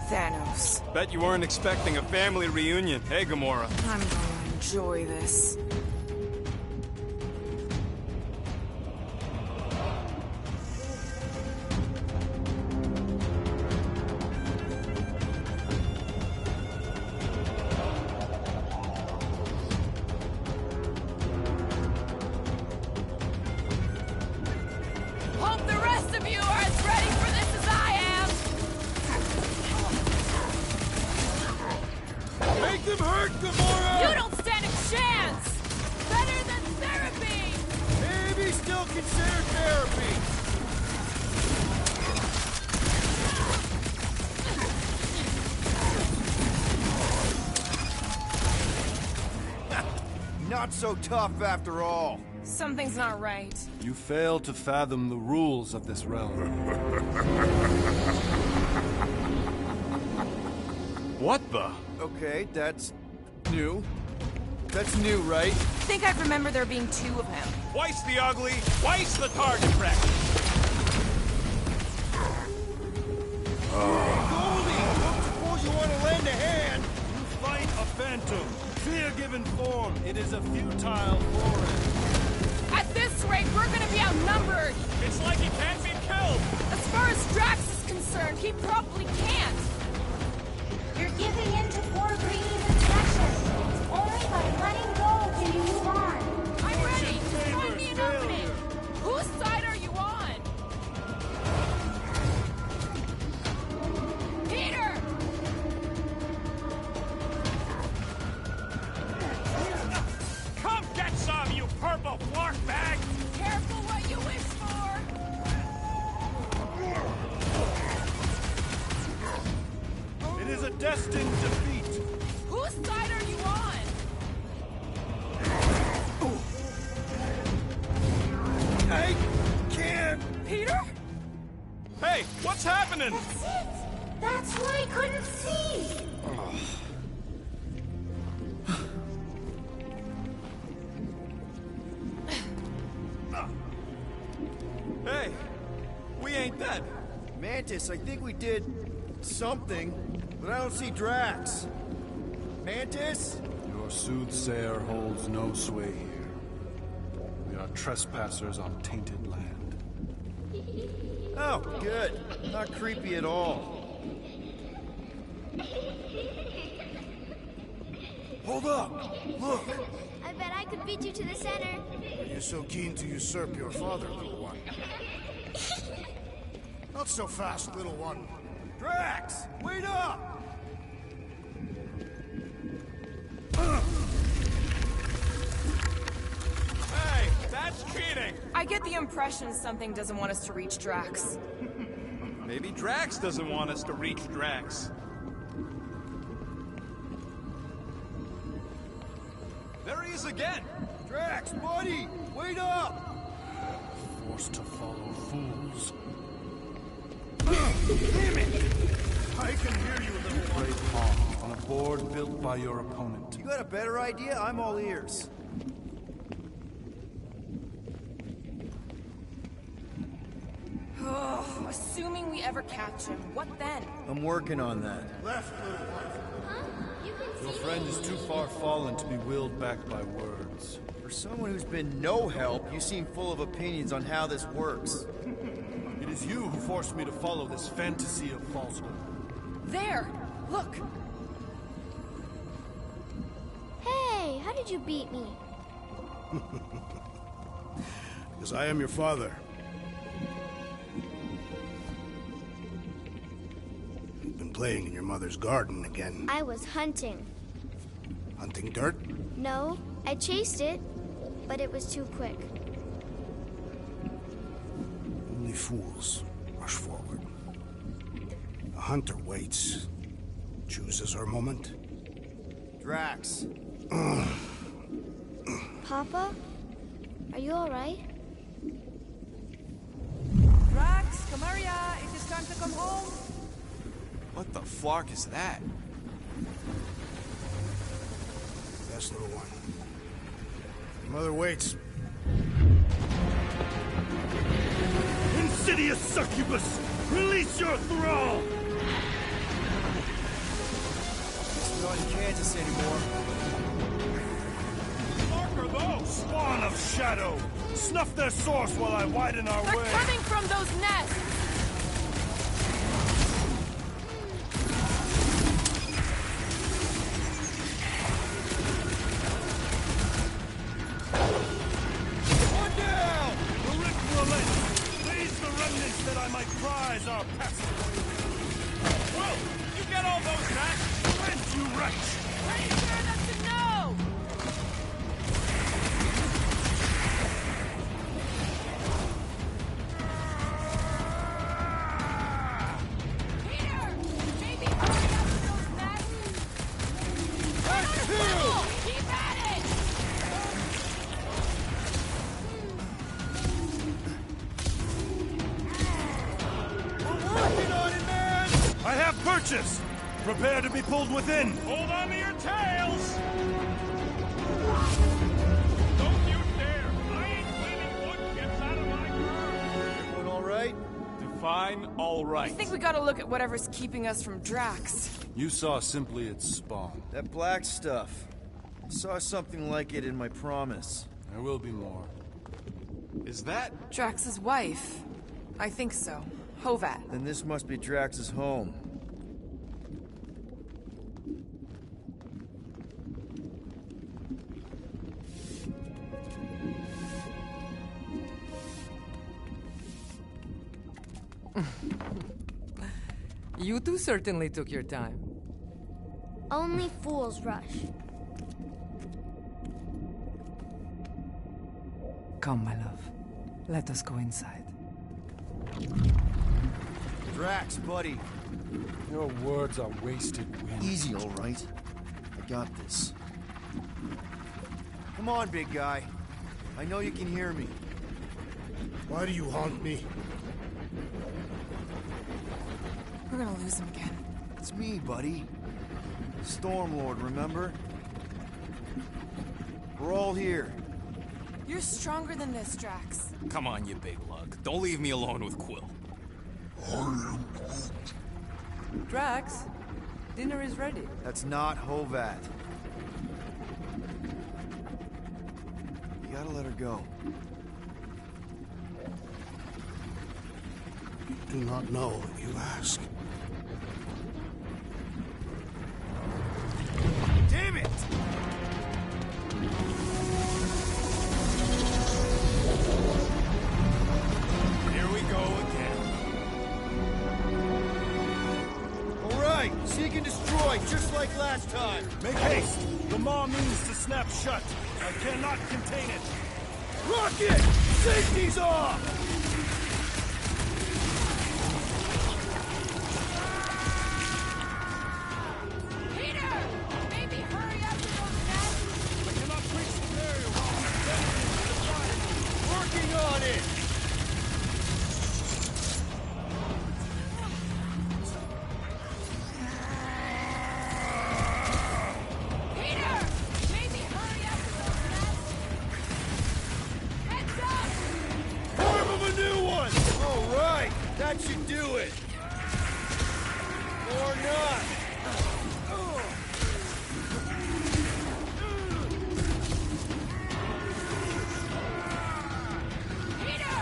Thanos. Bet you weren't expecting a family reunion, hey, Gamora? I'm gonna enjoy this. Hope the rest of you are as ready for this as I am! Make them hurt, Gamora! You don't stand a chance! Better than therapy! Maybe still consider therapy! Not so tough after all. Something's not right. You fail to fathom the rules of this realm. What the? Okay, that's new. That's new, right? I think I remember there being two of him. Twice the ugly, twice the target practice. Goldie, don't suppose you want to lend a hand? You fight a phantom. Fear-given form. It is a futile foray. At this rate, we're gonna be outnumbered! It's like he can't be killed. As far as Drax is concerned, he probably can't! You're giving in to poor Greenie's obsession. Only by letting go can you move on. I'm ready! Just find me an opening! Whose side are you on? Peter! Come get some, you purple flark bag! Careful what you wish for! It is a destined defeat. Whose side are you on? I can't. Peter? Hey, what's happening? That's it. That's what I couldn't see. Hey, we ain't dead. Mantis, I think we did something, but I don't see Drax. Mantis? Your soothsayer holds no sway here. We are trespassers on tainted land. Oh, good. Not creepy at all. Hold up! Look! I bet I could beat you to the center. Are you so keen to usurp your father, little one? Not so fast, little one. Drax! Wait up! Hey, that's cheating. I get the impression something doesn't want us to reach Drax. Maybe Drax doesn't want us to reach Drax. There he is again. Drax, buddy! Wait up! Forced to follow fools. Damn it! I can hear you, little one. Play Pong on a board built by your opponent. You got a better idea? I'm all ears. Oh, assuming we ever catch him, what then? I'm working on that. Left, little one. Huh? You can see Your me? friend is too far fallen to be willed back by words. For someone who's been no help, you seem full of opinions on how this works. It is you who forced me to follow this fantasy of falsehood. There! Look! Hey, how did you beat me? Because I am your father. You've been playing in your mother's garden again. I was hunting. Hunting dirt? No, I chased it. but it was too quick. Only fools rush forward. A hunter waits, chooses her moment. Drax. Papa? Are you alright? Drax, Camaria, it is time to come home. What the flark is that? Yes, little one. Mother waits. Insidious succubus! Release your thrall! Guess we're not in Kansas anymore. Mark are those? Spawn of shadow! Snuff their source while I widen our They're way! coming from those nests! One down! The Rick relents! Raise the remnants that I might prize our passage! Whoa! You get all those, Matt? Whence, you wretch! Pretty sure enough to know! Peter! Maybe hurry up with those nests! Keep at it! We're working on it, man! I have purchase! Prepare to be pulled within! Hold on to your tails! Don't you dare! I ain't cleaning wood chips out of my curve! Everyone alright? Define all I right. think we gotta look at whatever's keeping us from Drax. You saw simply its spawn. That black stuff. I saw something like it in my promise. There will be more. Is that... Drax's wife. I think so. Hovat. Then this must be Drax's home. You two certainly took your time. Only fools rush. Come, my love. Let us go inside. Drax, buddy. Your words are wasted wind. Easy, alright? I got this. Come on, big guy. I know you can hear me. Why do you haunt me? We're gonna lose him again. It's me, buddy. Stormlord, remember? We're all here. You're stronger than this, Drax. Come on, you big lug. Don't leave me alone with Quill. Drax, dinner is ready. That's not Hovat. You gotta let her go. You do not know what you ask. Damn it! Here we go again. Alright, seek and destroy, just like last time. Make haste! The maw means to snap shut. I cannot contain it. Rocket! Safety's off! Peter! Maybe hurry up with those nests! I cannot preach the barrier while I'm embedded into the fire. Working on it! Peter! Maybe hurry up with those nests! Heads up! Form of a new one! Alright, that should do it. Or not. Peter!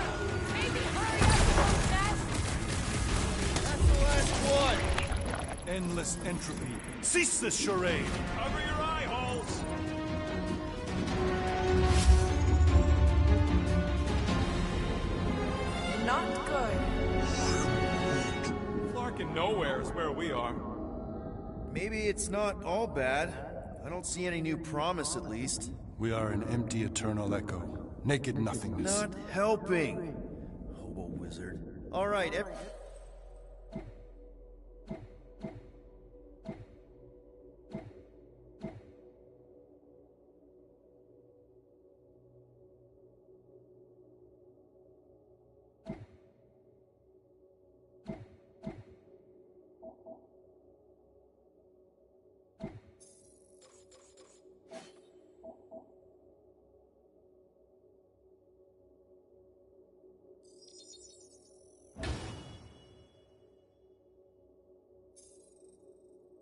Maybe hurry up with those nests! That's the last one. Endless entropy. Cease this charade. Cover your eye holes. Not good. Flarkin' nowhere is where we are. Maybe it's not all bad. I don't see any new promise, at least. We are an empty eternal echo. Naked nothingness. Not helping. Hobo wizard. All right,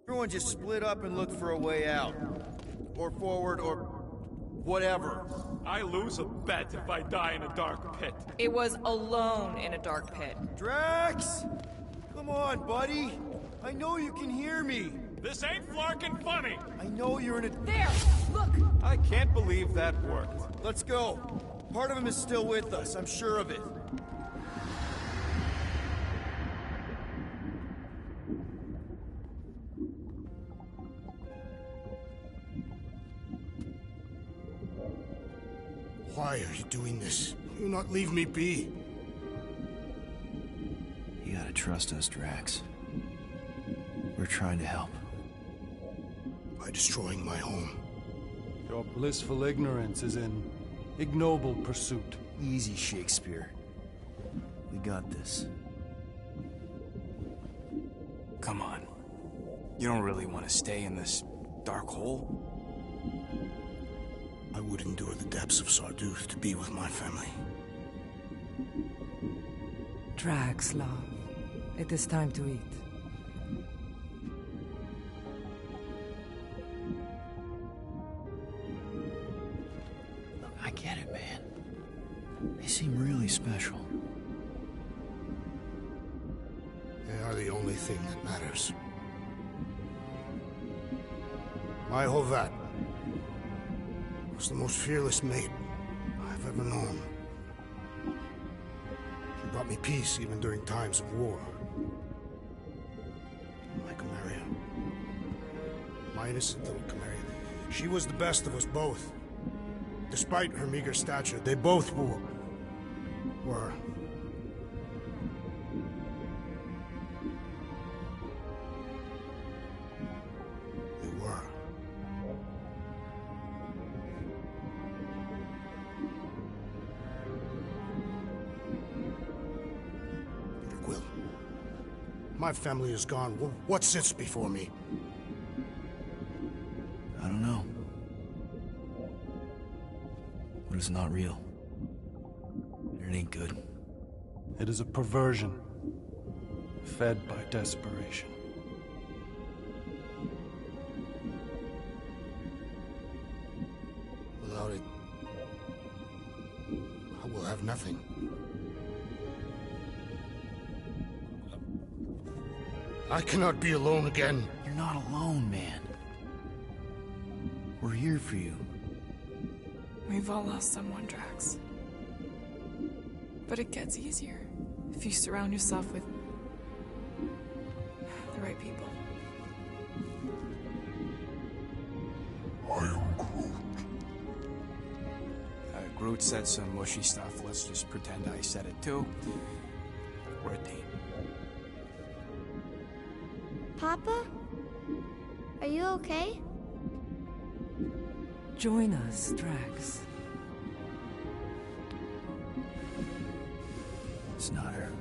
everyone just split up and look for a way out. Or forward, or whatever. I lose a bet if I die in a dark pit. It was alone in a dark pit. Drax! Come on, buddy. I know you can hear me. This ain't flarkin' funny. I know you're in a... There! Look! I can't believe that worked. Let's go. Part of him is still with us, I'm sure of it. Why are you doing this? Do not leave me be. You gotta trust us, Drax. We're trying to help. By destroying my home. Your blissful ignorance is an ignoble pursuit. Easy, Shakespeare. We got this. Come on. You don't really want to stay in this dark hole? I would endure the depths of Sarduth to be with my family. Drax, love. It is time to eat. Look, I get it, man. They seem really special. They are the only thing that matters. My Hovat was the most fearless mate I've ever known. She brought me peace even during times of war. My Gamora. My innocent little Gamora. She was the best of us both. Despite her meager stature, they both were. They were. Peter Quill. My family is gone. What sits before me? I don't know. But it's not real. It ain't good. It is a perversion, fed by desperation. Without it, I will have nothing. I cannot be alone again. You're not alone, man. We're here for you. We've all lost someone, Drax. But it gets easier if you surround yourself with the right people. I am Groot. Groot said some mushy stuff. Let's just pretend I said it too. We're a team. Papa? Are you okay? Join us, Drax. It's not her.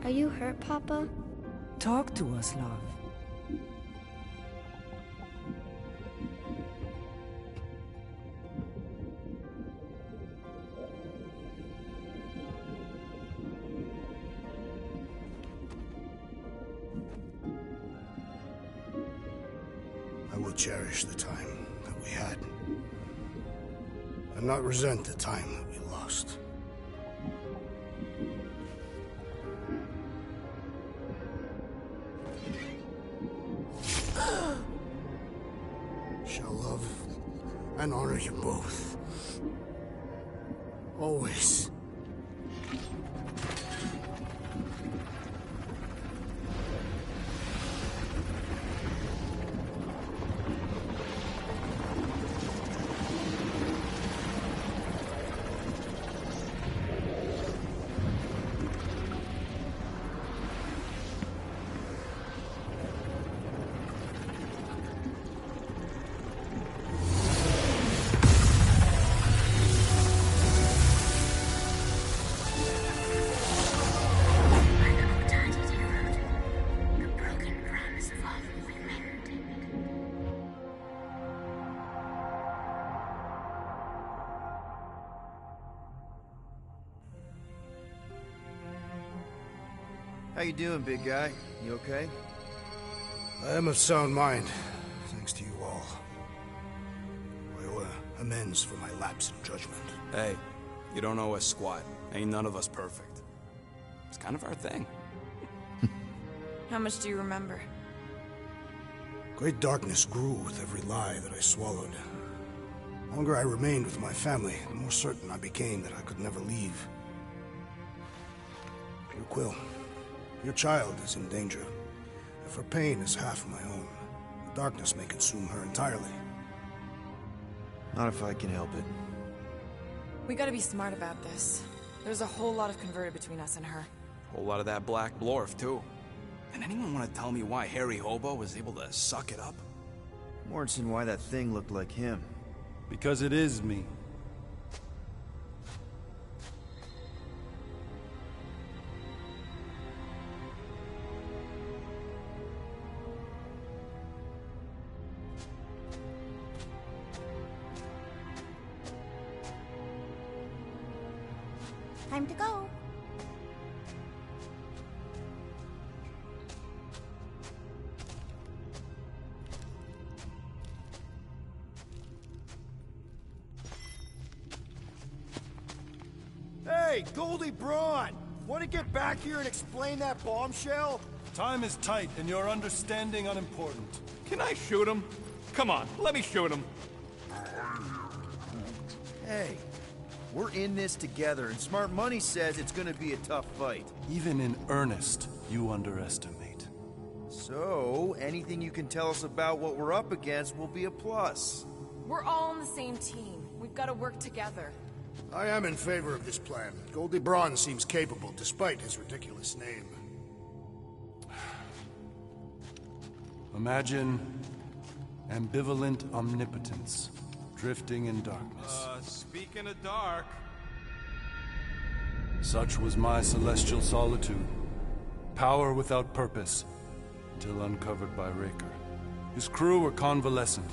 Are you hurt, Papa? Talk to us, love. I will cherish the time that we had, and not resent the time that we lost. shall love and honor you both. Always. How you doing, big guy? You okay? I am of sound mind, thanks to you all. I owe amends for my lapse in judgment. Hey, you don't owe us squat. Ain't none of us perfect. It's kind of our thing. How much do you remember? Great darkness grew with every lie that I swallowed. The longer I remained with my family, the more certain I became that I could never leave. Dear Quill, your child is in danger. If her pain is half my own, the darkness may consume her entirely. Not if I can help it. We gotta be smart about this. There's a whole lot of converted between us and her. Whole lot of that black blorf, too. And anyone want to tell me why Harry Hobo was able to suck it up? Morrison, why that thing looked like him. Because it is me. Time to go. Hey, Goldie Braun! Want to get back here and explain that bombshell? Time is tight, and your understanding unimportant. Can I shoot him? Come on, let me shoot him. Hey, we're in this together, and Smart Money says it's gonna be a tough fight. Even in earnest, you underestimate. So, anything you can tell us about what we're up against will be a plus. We're all on the same team. We've gotta work together. I am in favor of this plan. Goldie Braun seems capable, despite his ridiculous name. Imagine ambivalent omnipotence, drifting in darkness. Speaking of dark... Such was my celestial solitude. Power without purpose, until uncovered by Raker. His crew were convalescent.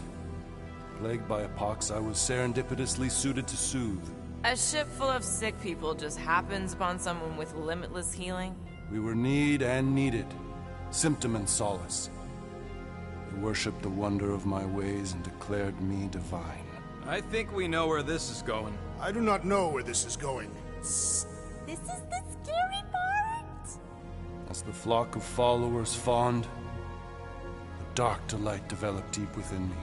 Plagued by a pox I was serendipitously suited to soothe. A ship full of sick people just happens upon someone with limitless healing? We were need and needed, symptom and solace. They worshipped the wonder of my ways and declared me divine. I think we know where this is going. I do not know where this is going. This is the scary part. As the flock of followers fawned, a dark delight developed deep within me.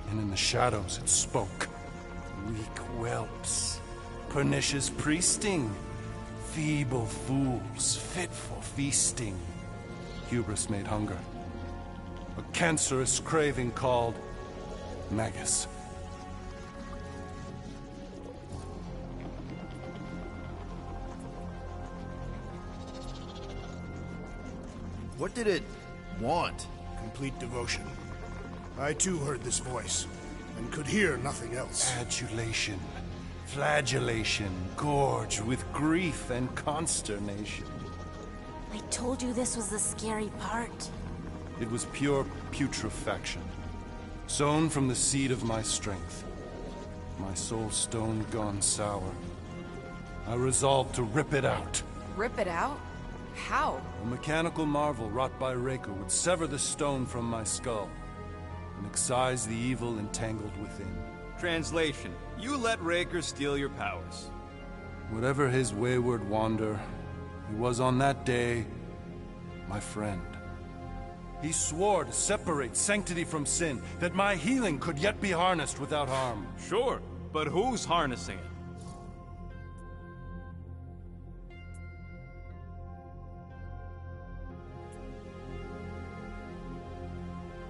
And in the shadows it spoke. Weak whelps, pernicious priesting, feeble fools, fit for feasting. Hubris made hunger. A cancerous craving called Magus. What did it want? Complete devotion. I too heard this voice, and could hear nothing else. Adulation, flagellation, gorged with grief and consternation. I told you this was the scary part. It was pure putrefaction, sown from the seed of my strength. My soul stone gone sour. I resolved to rip it out. Rip it out? How? A mechanical marvel wrought by Raker would sever the stone from my skull and excise the evil entangled within. Translation, you let Raker steal your powers. Whatever his wayward wander, he was on that day my friend. He swore to separate sanctity from sin, that my healing could yet be harnessed without harm. Sure, but who's harnessing it?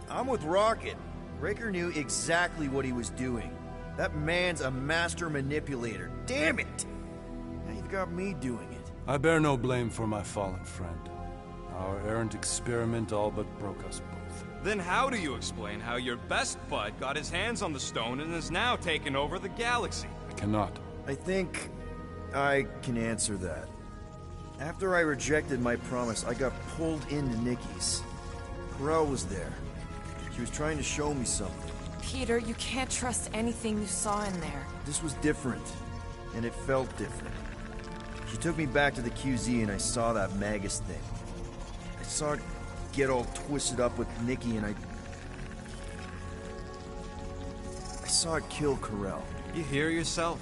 I'm with Rocket. Raker knew exactly what he was doing. That man's a master manipulator. Damn it! Now you've got me doing it. I bear no blame for my fallen friend. Our errant experiment all but broke us both. Then how do you explain how your best bud got his hands on the stone and is now taking over the galaxy? I cannot. I think I can answer that. After I rejected my promise, I got pulled into Nikki's. Corel was there. She was trying to show me something. Peter, you can't trust anything you saw in there. This was different, and it felt different. She took me back to the QZ and I saw that Magus thing. I saw it get all twisted up with Nikki and I saw it kill Corel. You hear yourself?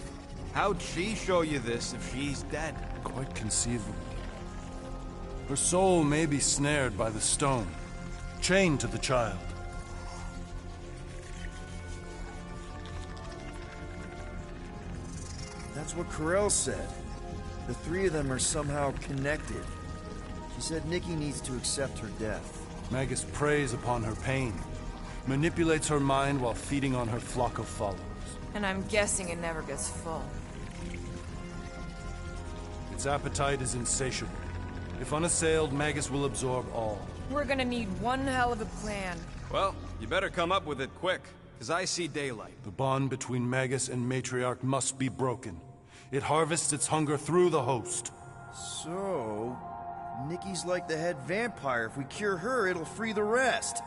How'd she show you this if she's dead? Quite conceivable. Her soul may be snared by the stone, chained to the child. That's what Corel said. The three of them are somehow connected. She said Nikki needs to accept her death. Magus preys upon her pain, manipulates her mind while feeding on her flock of followers. And I'm guessing it never gets full. Its appetite is insatiable. If unassailed, Magus will absorb all. We're gonna need one hell of a plan. Well, you better come up with it quick, because I see daylight. The bond between Magus and Matriarch must be broken. It harvests its hunger through the host. So, Nikki's like the head vampire. If we cure her, it'll free the rest.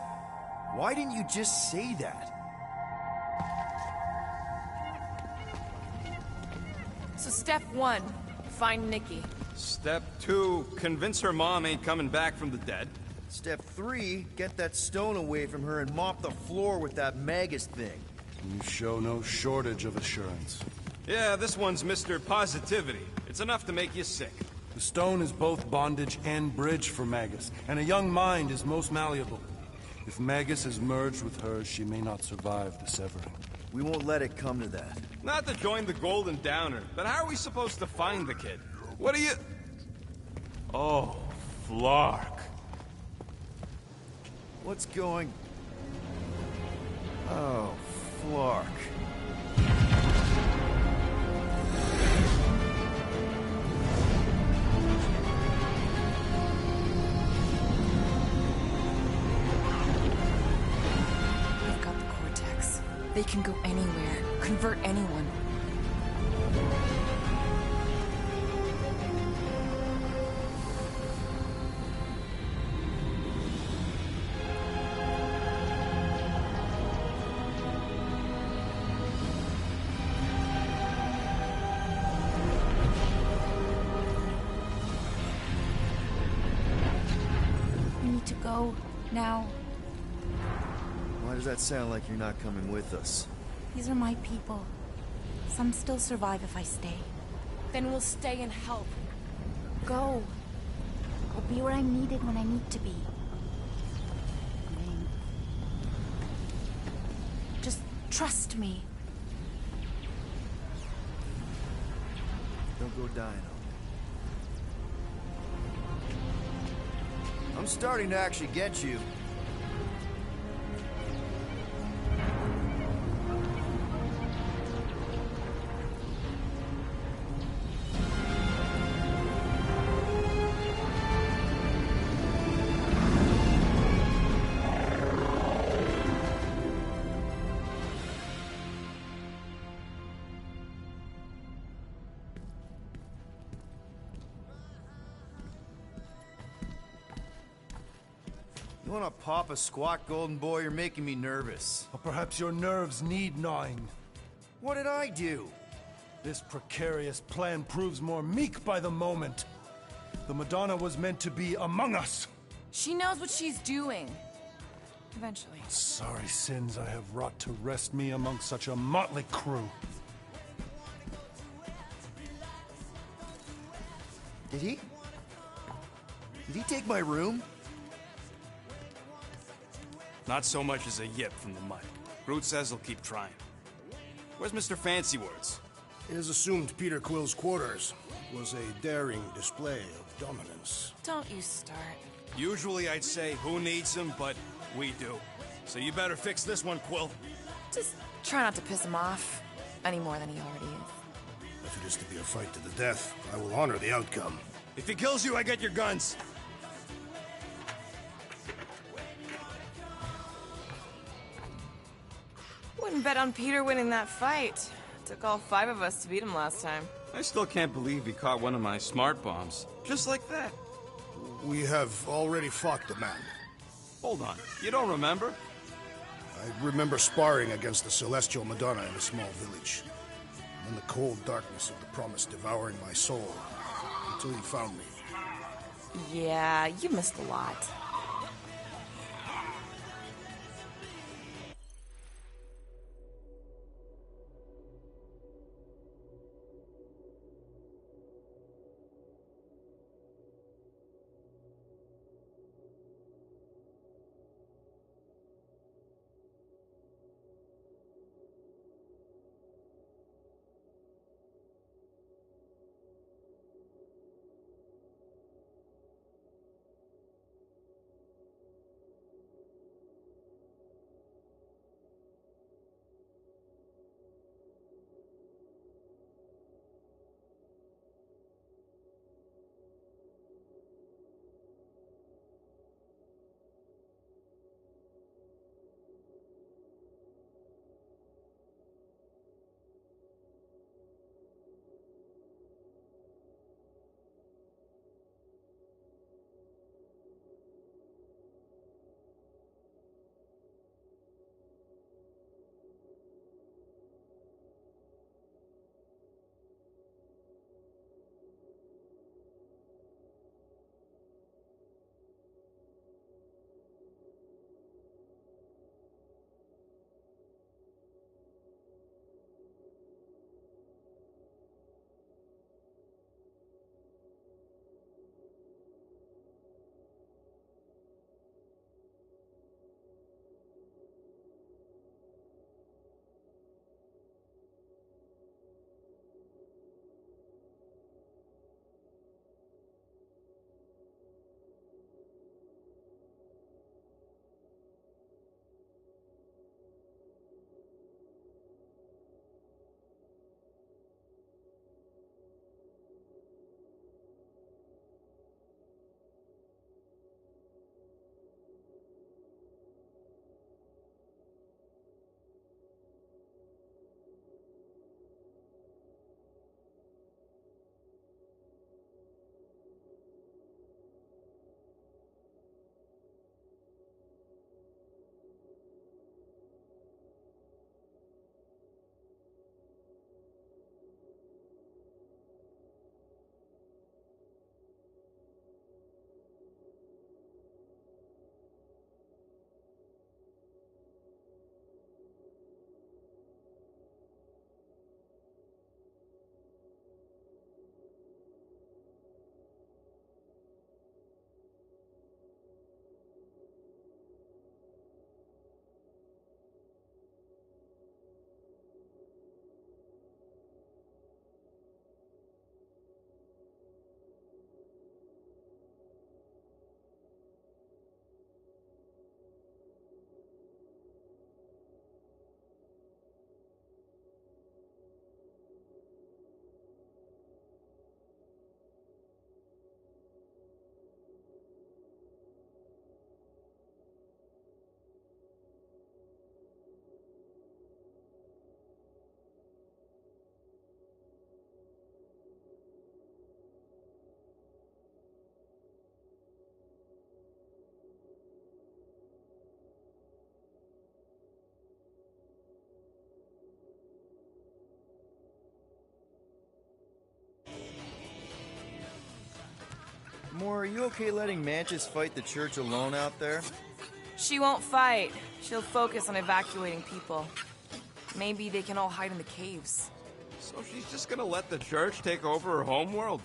Why didn't you just say that? So step 1, find Nikki. Step 2, convince her mom ain't coming back from the dead. Step 3, get that stone away from her and mop the floor with that Magus thing. You show no shortage of assurance. Yeah, this one's Mr. Positivity. It's enough to make you sick. The stone is both bondage and bridge for Magus, and a young mind is most malleable. If Magus is merged with hers, she may not survive the severing. We won't let it come to that. Not to join the Golden Downer, but how are we supposed to find the kid? What are you... Oh, Flark. What's going... Oh, Flark. We've got the Cortex. They can go anywhere, convert anyone. We need to go now. Why does that sound like you're not coming with us? These are my people. Some still survive if I stay. Then we'll stay and help. Go. I'll be where I'm needed when I need to be. Just trust me. Don't go dying on me. I'm starting to actually get you. You wanna pop a squat, golden boy? You're making me nervous. Or perhaps your nerves need gnawing. What did I do? This precarious plan proves more meek by the moment. The Madonna was meant to be among us. She knows what she's doing. Eventually. Sorry sins I have wrought to wrest me among such a motley crew. Did he? Did he take my room? Not so much as a yip from the mic. Groot says he'll keep trying. Where's Mr. Fancy Words? It is assumed Peter Quill's quarters was a daring display of dominance. Don't you start. Usually I'd say who needs him, but we do. So you better fix this one, Quill. Just try not to piss him off any more than he already is. If it is to be a fight to the death, I will honor the outcome. If he kills you, I get your guns. Wouldn't bet on Peter winning that fight. Took all 5 of us to beat him last time. I still can't believe he caught one of my smart bombs. Just like that. We have already fought the man. Hold on. You don't remember? I remember sparring against the Celestial Madonna in a small village. And then the cold darkness of the promise devouring my soul. Until you found me. Yeah, you missed a lot. Gamora, are you okay letting Mantis fight the church alone out there? She won't fight. She'll focus on evacuating people. Maybe they can all hide in the caves. So she's just gonna let the church take over her homeworld?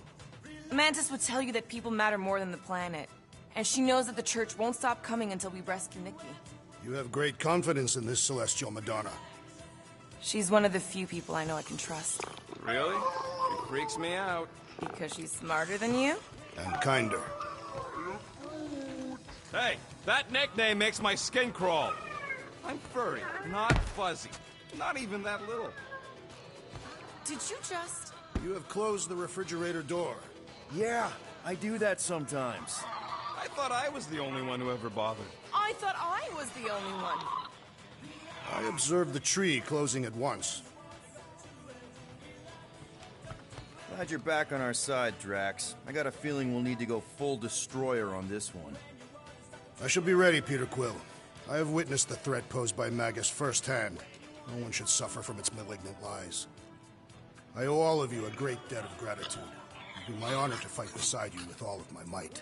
Mantis would tell you that people matter more than the planet. And she knows that the church won't stop coming until we rescue Nikki. You have great confidence in this celestial Madonna. She's one of the few people I know I can trust. Really? She freaks me out. Because she's smarter than you? And kinder. Hey, that nickname makes my skin crawl. I'm furry, not fuzzy. Not even that little. Did you just... You have closed the refrigerator door. Yeah, I do that sometimes. I thought I was the only one who ever bothered. I thought I was the only one. I observed the tree closing at once. Glad you're back on our side, Drax. I got a feeling we'll need to go full destroyer on this one. I shall be ready, Peter Quill. I have witnessed the threat posed by Magus firsthand. No one should suffer from its malignant lies. I owe all of you a great debt of gratitude. It would be my honor to fight beside you with all of my might.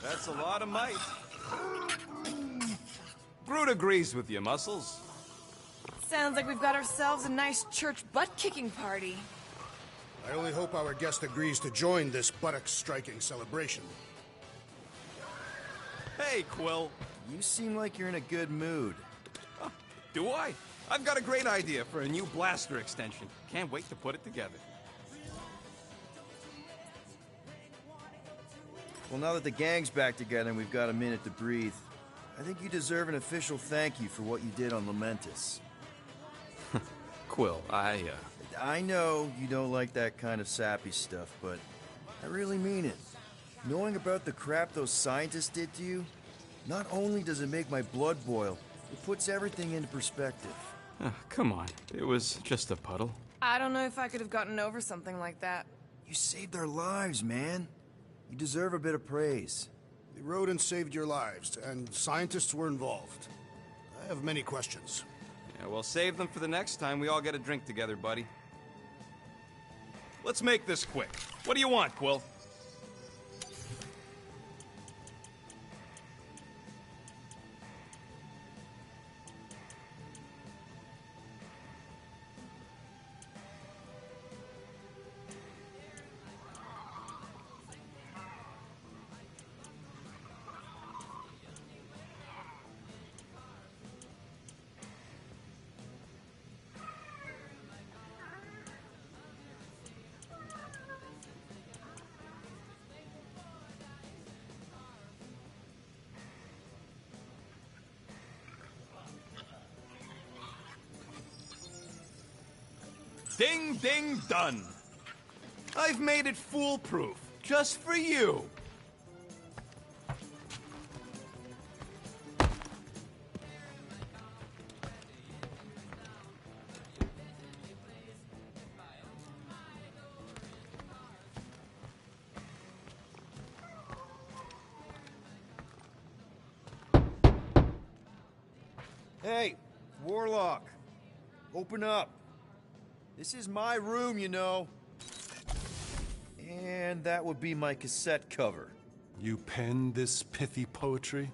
That's a lot of might. Groot agrees with you, Muscles. Sounds like we've got ourselves a nice church butt-kicking party. I only hope our guest agrees to join this buttock-striking celebration. Hey, Quill. You seem like you're in a good mood. Huh, do I? I've got a great idea for a new blaster extension. Can't wait to put it together. Well, now that the gang's back together and we've got a minute to breathe, I think you deserve an official thank you for what you did on Lamentus. Quill, I know you don't like that kind of sappy stuff, but I really mean it. Knowing about the crap those scientists did to you, not only does it make my blood boil, it puts everything into perspective. Come on. It was just a puddle. I don't know if I could have gotten over something like that. You saved their lives, man. You deserve a bit of praise. The rodents saved your lives, and scientists were involved. I have many questions. Yeah, we'll save them for the next time we all get a drink together, buddy. Let's make this quick. What do you want, Quill? Ding, ding, done. I've made it foolproof, just for you. Hey, Warlock, open up. This is my room, you know. And that would be my cassette cover. You penned this pithy poetry?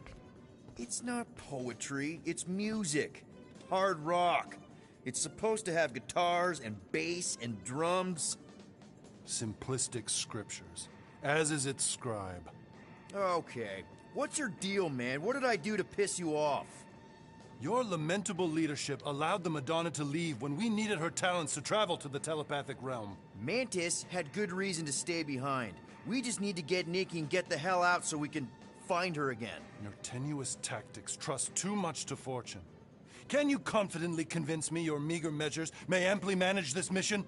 It's not poetry, it's music. Hard rock. It's supposed to have guitars and bass and drums. Simplistic scriptures, as is its scribe. Okay, what's your deal, man? What did I do to piss you off? Your lamentable leadership allowed the Madonna to leave when we needed her talents to travel to the telepathic realm. Mantis had good reason to stay behind. We just need to get Nikki and get the hell out so we can find her again. Your tenuous tactics trust too much to fortune. Can you confidently convince me your meager measures may amply manage this mission?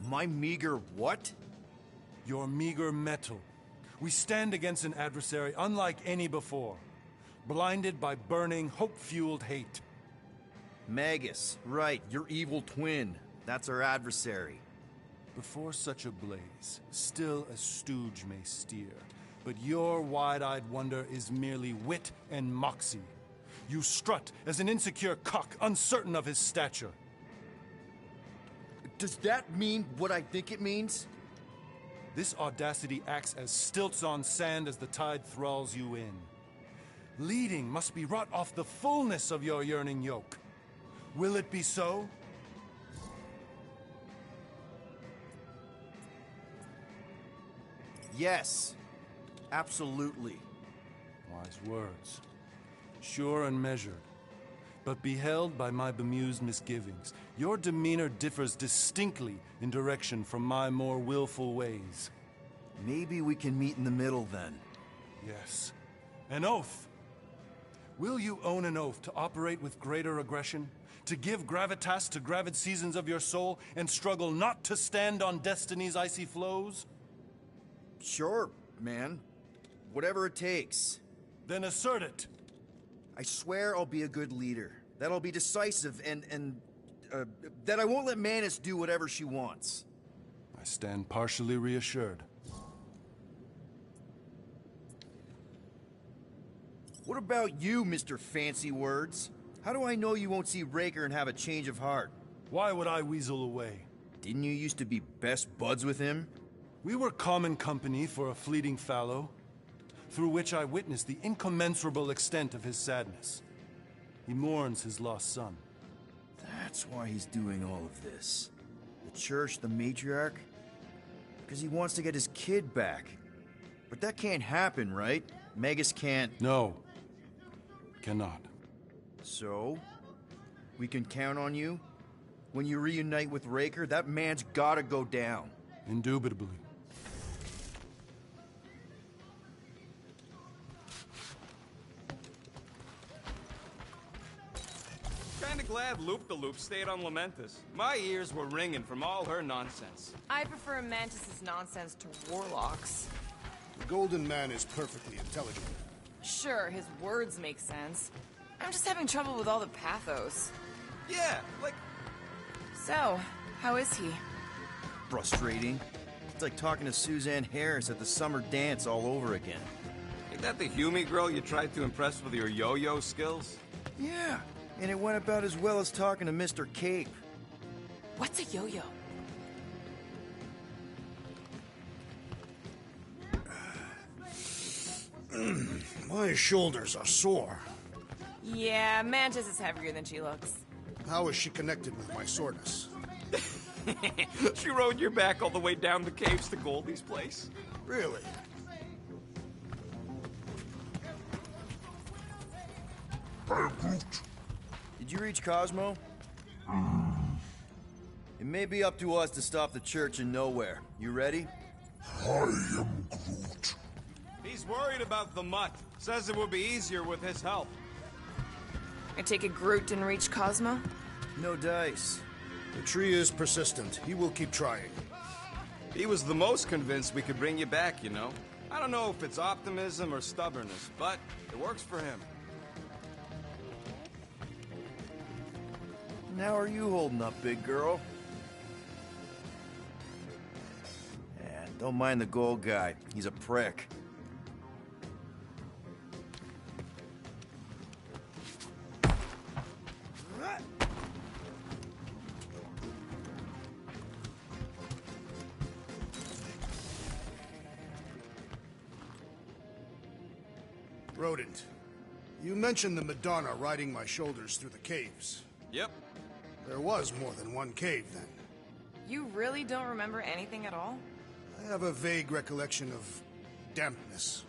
My meager what? Your meager metal. We stand against an adversary unlike any before, blinded by burning, hope-fueled hate. Magus, right, your evil twin. That's our adversary. Before such a blaze, still a stooge may steer, but your wide-eyed wonder is merely wit and moxie. You strut as an insecure cock, uncertain of his stature. Does that mean what I think it means? This audacity acts as stilts on sand as the tide thralls you in. Leading must be wrought off the fullness of your yearning yoke. Will it be so? Yes. Absolutely. Wise words. Sure and measured. But beheld by my bemused misgivings, your demeanor differs distinctly in direction from my more willful ways. Maybe we can meet in the middle then. Yes. An oath. Will you own an oath to operate with greater aggression? To give gravitas to gravid seasons of your soul and struggle not to stand on destiny's icy flows? Sure, man. Whatever it takes. Then assert it. I swear I'll be a good leader. That I'll be decisive and that I won't let Manus do whatever she wants. I stand partially reassured. What about you, Mr. Fancy Words? How do I know you won't see Raker and have a change of heart? Why would I weasel away? Didn't you used to be best buds with him? We were common company for a fleeting fallow, through which I witnessed the incommensurable extent of his sadness. He mourns his lost son. That's why he's doing all of this. The church, the matriarch? Because he wants to get his kid back. But that can't happen, right? Magus can't... No. Cannot. So? We can count on you? When you reunite with Raker, that man's gotta go down. Indubitably. Kinda glad Loop-the-Loop stayed on Lamentus. My ears were ringing from all her nonsense. I prefer Mantis' nonsense to Warlock's. The Golden Man is perfectly intelligent. Sure, his words make sense. I'm just having trouble with all the pathos. Yeah, like... So, how is he? Frustrating. It's like talking to Suzanne Harris at the summer dance all over again. Ain't that the Hume girl you tried to impress with your yo-yo skills? Yeah, and it went about as well as talking to Mr. Cape. What's a yo-yo? My shoulders are sore. Yeah, Mantis is heavier than she looks. How is she connected with my soreness? She rode your back all the way down the caves to Goldie's place. Really? Did you reach Cosmo? It may be up to us to stop the church in nowhere. You ready? I am Groot. He's worried about the mutt. Says it will be easier with his help. I take it Groot didn't reach Cosmo? No dice. The tree is persistent. He will keep trying. He was the most convinced we could bring you back, you know. I don't know if it's optimism or stubbornness, but it works for him. Now are you holding up, big girl? Yeah, don't mind the gold guy. He's a prick. Rodent, you mentioned the Madonna riding my shoulders through the caves. Yep. There was more than one cave, then. You really don't remember anything at all? I have a vague recollection of dampness.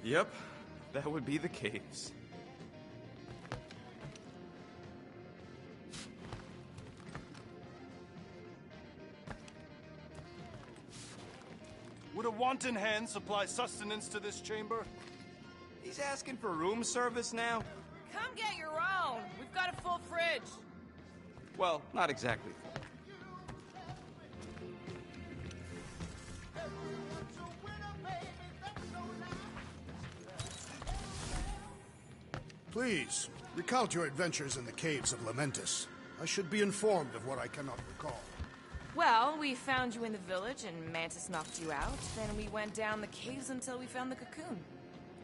Yep, that would be the caves. Would a wanton hand supply sustenance to this chamber? He's asking for room service now? Come get your own. We've got a full fridge. Well, not exactly full. Please, recount your adventures in the caves of Lamentus. I should be informed of what I cannot recall. Well, we found you in the village and Mantis knocked you out. Then we went down the caves until we found the cocoon.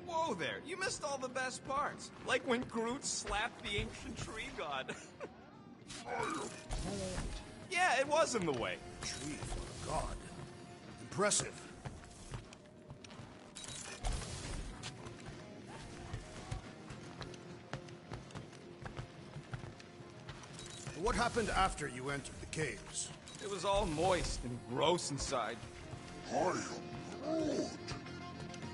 Whoa there, you missed all the best parts. Like when Groot slapped the ancient tree god. Yeah, it was in the way. Tree for a god. Impressive. What happened after you entered the caves? It was all moist and gross inside. I am Groot.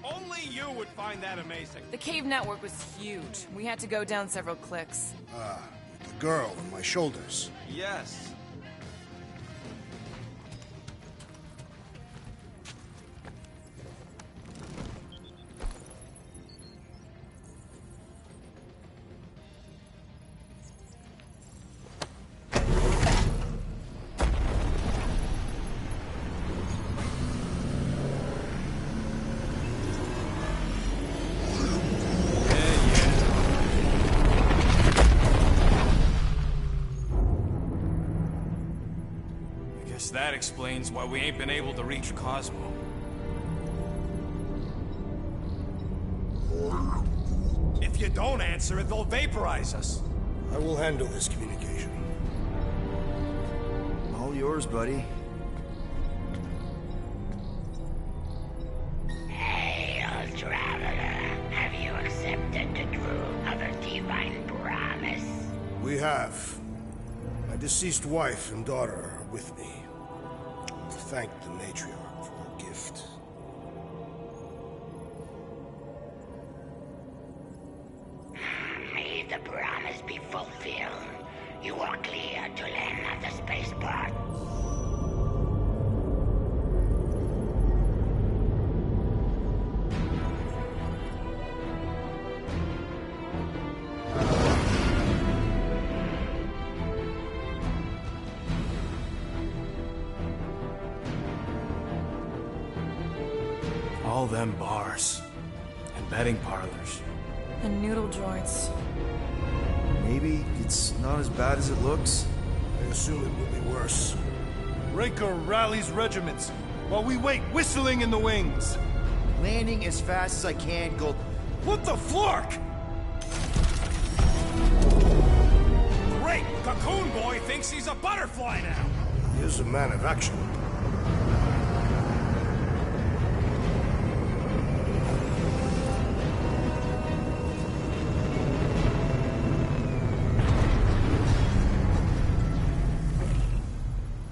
Only you would find that amazing. The cave network was huge. We had to go down several clicks. Ah, with the girl on my shoulders. Yes. That explains why we ain't been able to reach Cosmo. If you don't answer it, they'll vaporize us. I will handle this communication. All yours, buddy. Hail, traveler. Have you accepted the truth of a divine promise? We have. My deceased wife and daughter are with me. Thank the matriarch for her gift. May the promise be fulfilled. You are clear to land at the spaceport. All them bars. And betting parlors. And noodle joints. Maybe it's not as bad as it looks. I assume it will be worse. Raker rallies regiments, while we wait whistling in the wings. Landing as fast as I can, Gold. What the flark? Great! Cocoon Boy thinks he's a butterfly now! He is a man of action.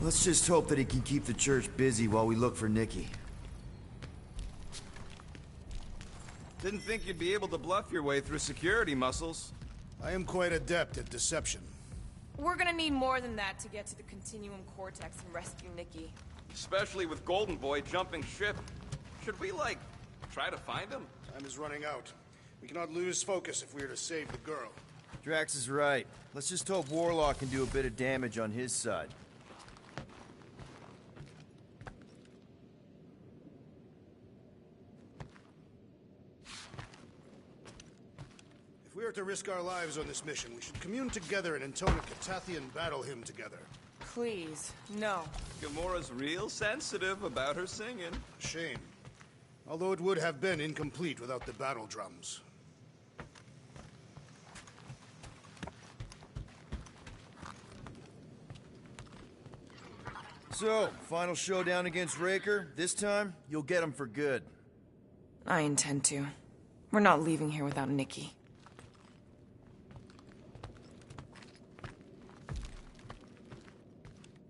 Let's just hope that he can keep the church busy while we look for Nikki. Didn't think you'd be able to bluff your way through security muscles. I am quite adept at deception. We're gonna need more than that to get to the Continuum Cortex and rescue Nikki. Especially with Golden Boy jumping ship. Should we, like, try to find him? Time is running out. We cannot lose focus if we are to save the girl. Drax is right. Let's just hope Warlock can do a bit of damage on his side. If we are to risk our lives on this mission, we should commune together and intone a Catathian battle hymn together. Please, no. Gamora's real sensitive about her singing. Shame. Although it would have been incomplete without the battle drums. So, final showdown against Raker. This time, you'll get him for good. I intend to. We're not leaving here without Nikki.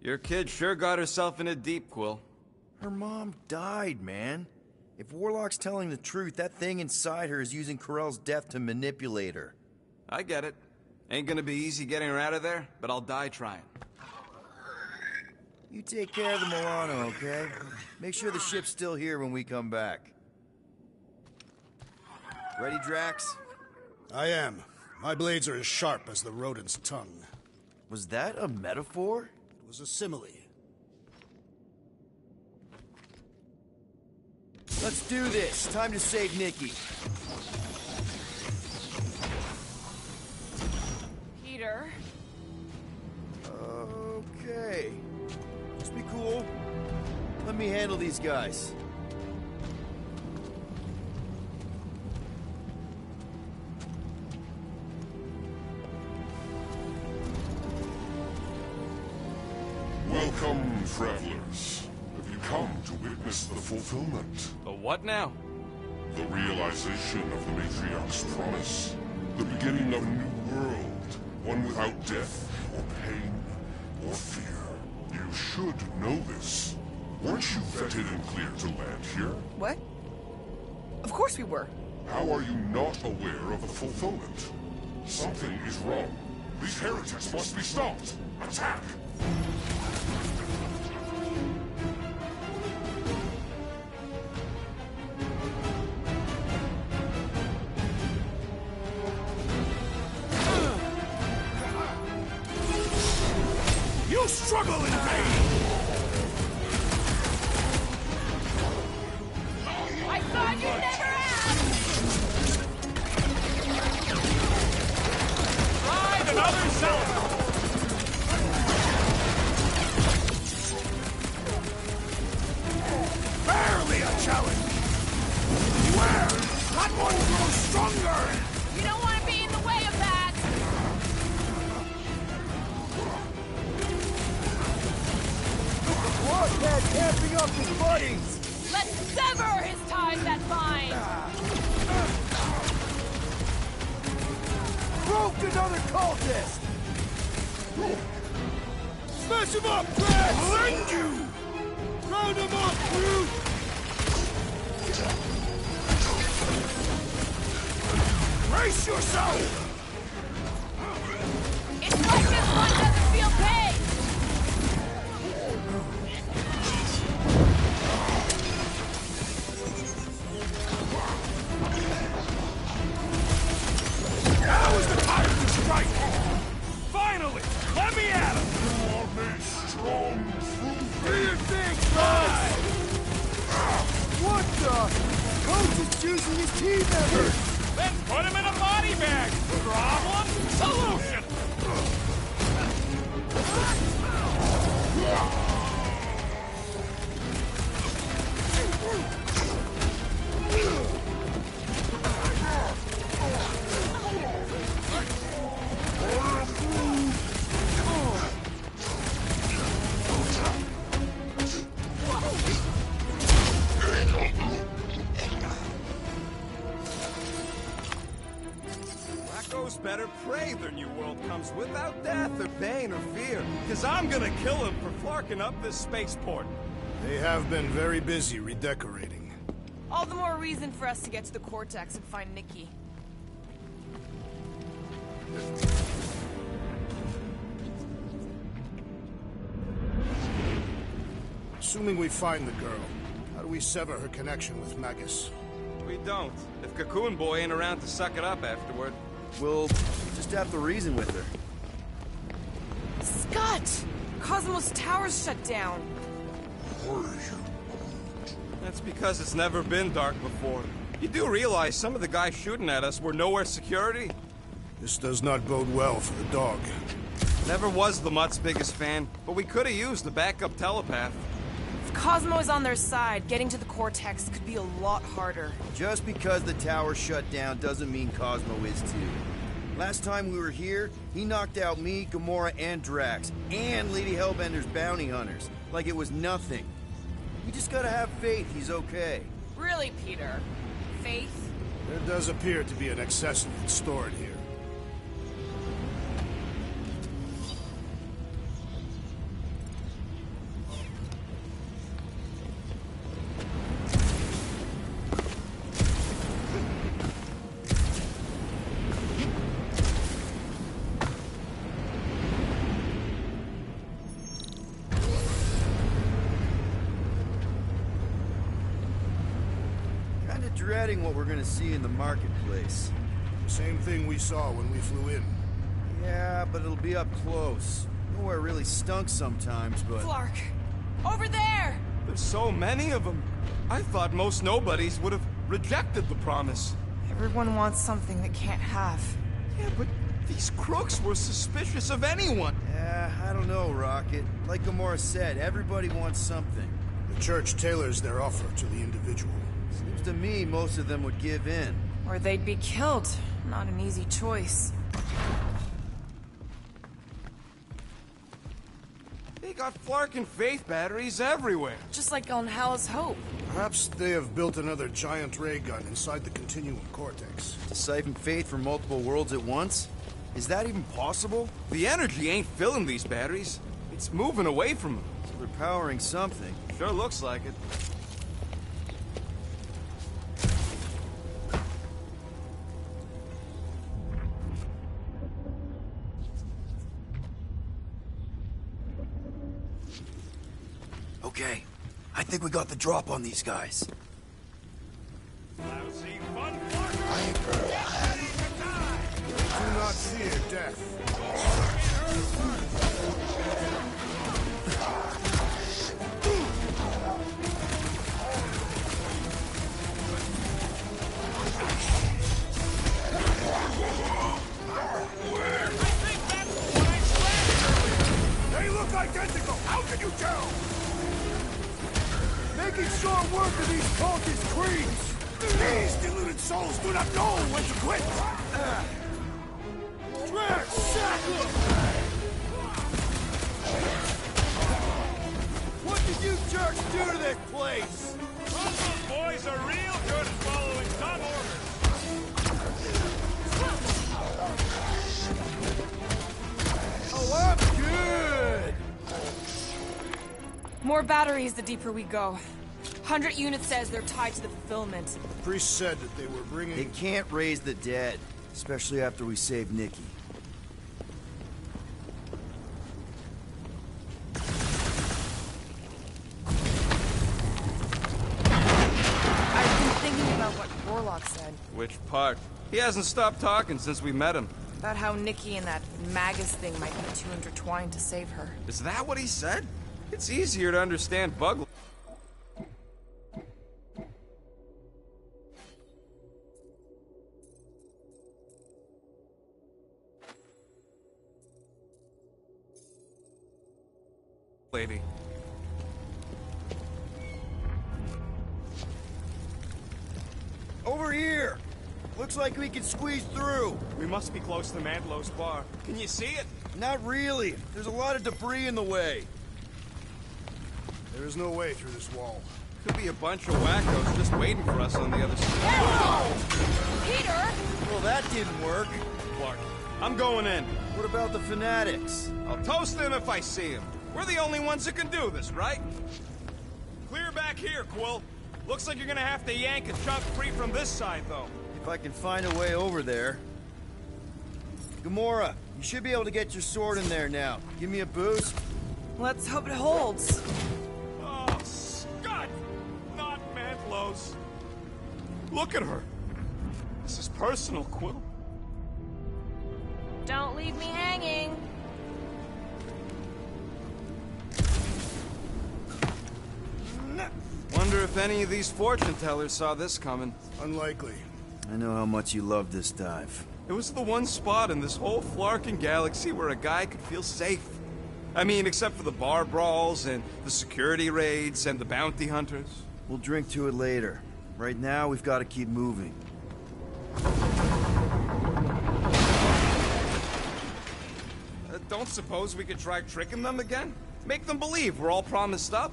Your kid sure got herself in a deep, Quill. Her mom died, man. If Warlock's telling the truth, that thing inside her is using Corell's death to manipulate her. I get it. Ain't gonna be easy getting her out of there, but I'll die trying. You take care of the Milano, okay? Make sure the ship's still here when we come back. Ready, Drax? I am. My blades are as sharp as the rodent's tongue. Was that a metaphor? It was a simile. Let's do this. Time to save Nikki. Peter? Okay. Just be cool. Let me handle these guys. Welcome, travelers. Have you come to witness the fulfillment? The what now? The realization of the Matriarch's promise. The beginning of a new world. One without death, or pain, or fear. You should know this. Weren't you vetted and cleared to land here? What? Of course we were. How are you not aware of the fulfillment? Something is wrong. These heretics must be stopped. Attack! You struggle in vain! I thought you'd never ask! Find another zone! Barely a challenge! Beware! That one grows stronger! You don't want to be in the way of that! Warhead camping up his buddies! Let's sever his ties that bind! Broke another cultist! Smash him up, Brad! Blend you! Round him up, brute! Brace yourself! It's like this one doesn't feel pain! Now is the time to strike! Finally! Let me at him! You are made strong through Do your thing, guys! What the? Coach is juicing his team members! Then put him in a body bag! Problem? Solution! Better pray their new world comes without death or pain or fear. Cause I'm gonna kill him for flarking up this spaceport. They have been very busy redecorating. All the more reason for us to get to the Cortex and find Nikki. Assuming we find the girl, how do we sever her connection with Magus? We don't. If Cocoon Boy ain't around to suck it up afterward. We'll just have to reason with her. Scott! Cosmos Tower's shut down. That's because it's never been dark before. You do realize some of the guys shooting at us were nowhere security? This does not bode well for the dog. Never was the Mutt's biggest fan, but we could have used a backup telepath. If Cosmo is on their side, getting to the Cortex could be a lot harder. Just because the tower shut down doesn't mean Cosmo is too. Last time we were here, he knocked out me, Gamora, and Drax, and Lady Hellbender's bounty hunters, like it was nothing. You just gotta have faith he's okay. Really, Peter? Faith? There does appear to be an excess of it stored here. Dreading what we're gonna see in the marketplace. Same thing we saw when we flew in. Yeah, but it'll be up close. Nowhere really stunk sometimes, but... Flark! Over there! There's so many of them. I thought most nobodies would have rejected the promise. Everyone wants something they can't have. Yeah, but these crooks were suspicious of anyone. Yeah, I don't know, Rocket. Like Gamora said, everybody wants something. The church tailors their offer to the individual. Seems to me most of them would give in. Or they'd be killed. Not an easy choice. Big got Flarkin Faith batteries everywhere. Just like on Hell's Hope. Perhaps they have built another giant ray gun inside the Continuum Cortex. To siphon faith from multiple worlds at once? Is that even possible? The energy ain't filling these batteries. It's moving away from them. So they're powering something. Sure looks like it. Okay, I think we got the drop on these guys. Lousy fun, Flarkin! Do not fear death. They look identical! How can you tell? Making short work of these cultist creeds! These deluded souls do not know when to quit! Drag Shackle! What did you jerks do to this place? Those boys are real good at following dumb orders. Oh, I'm good! More batteries the deeper we go. 100 units says they're tied to the fulfillment. Priest said that they were bringing... They can't raise the dead, especially after we save Nikki. I've been thinking about what Warlock said. Which part? He hasn't stopped talking since we met him. About how Nikki and that Magus thing might be too intertwined to save her. Is that what he said? It's easier to understand bug... lady. Over here! Looks like we can squeeze through. We must be close to Mantlo's bar. Can you see it? Not really. There's a lot of debris in the way. There is no way through this wall. Could be a bunch of wackos just waiting for us on the other side. Peter! Well, that didn't work. Clark, I'm going in. What about the fanatics? I'll toast them if I see them. We're the only ones that can do this, right? Clear back here, Quill. Looks like you're gonna have to yank a chunk free from this side, though. If I can find a way over there. Gamora, you should be able to get your sword in there now. Give me a boost. Let's hope it holds. Oh, Scott! Not Mantlo's. Look at her. This is personal, Quill. Don't leave me hanging. Wonder if any of these fortune tellers saw this coming. Unlikely. I know how much you love this dive. It was the one spot in this whole Flarkin galaxy where a guy could feel safe. I mean, except for the bar brawls and the security raids and the bounty hunters. We'll drink to it later. Right now, we've got to keep moving. Don't suppose we could try tricking them again? Make them believe we're all promised up?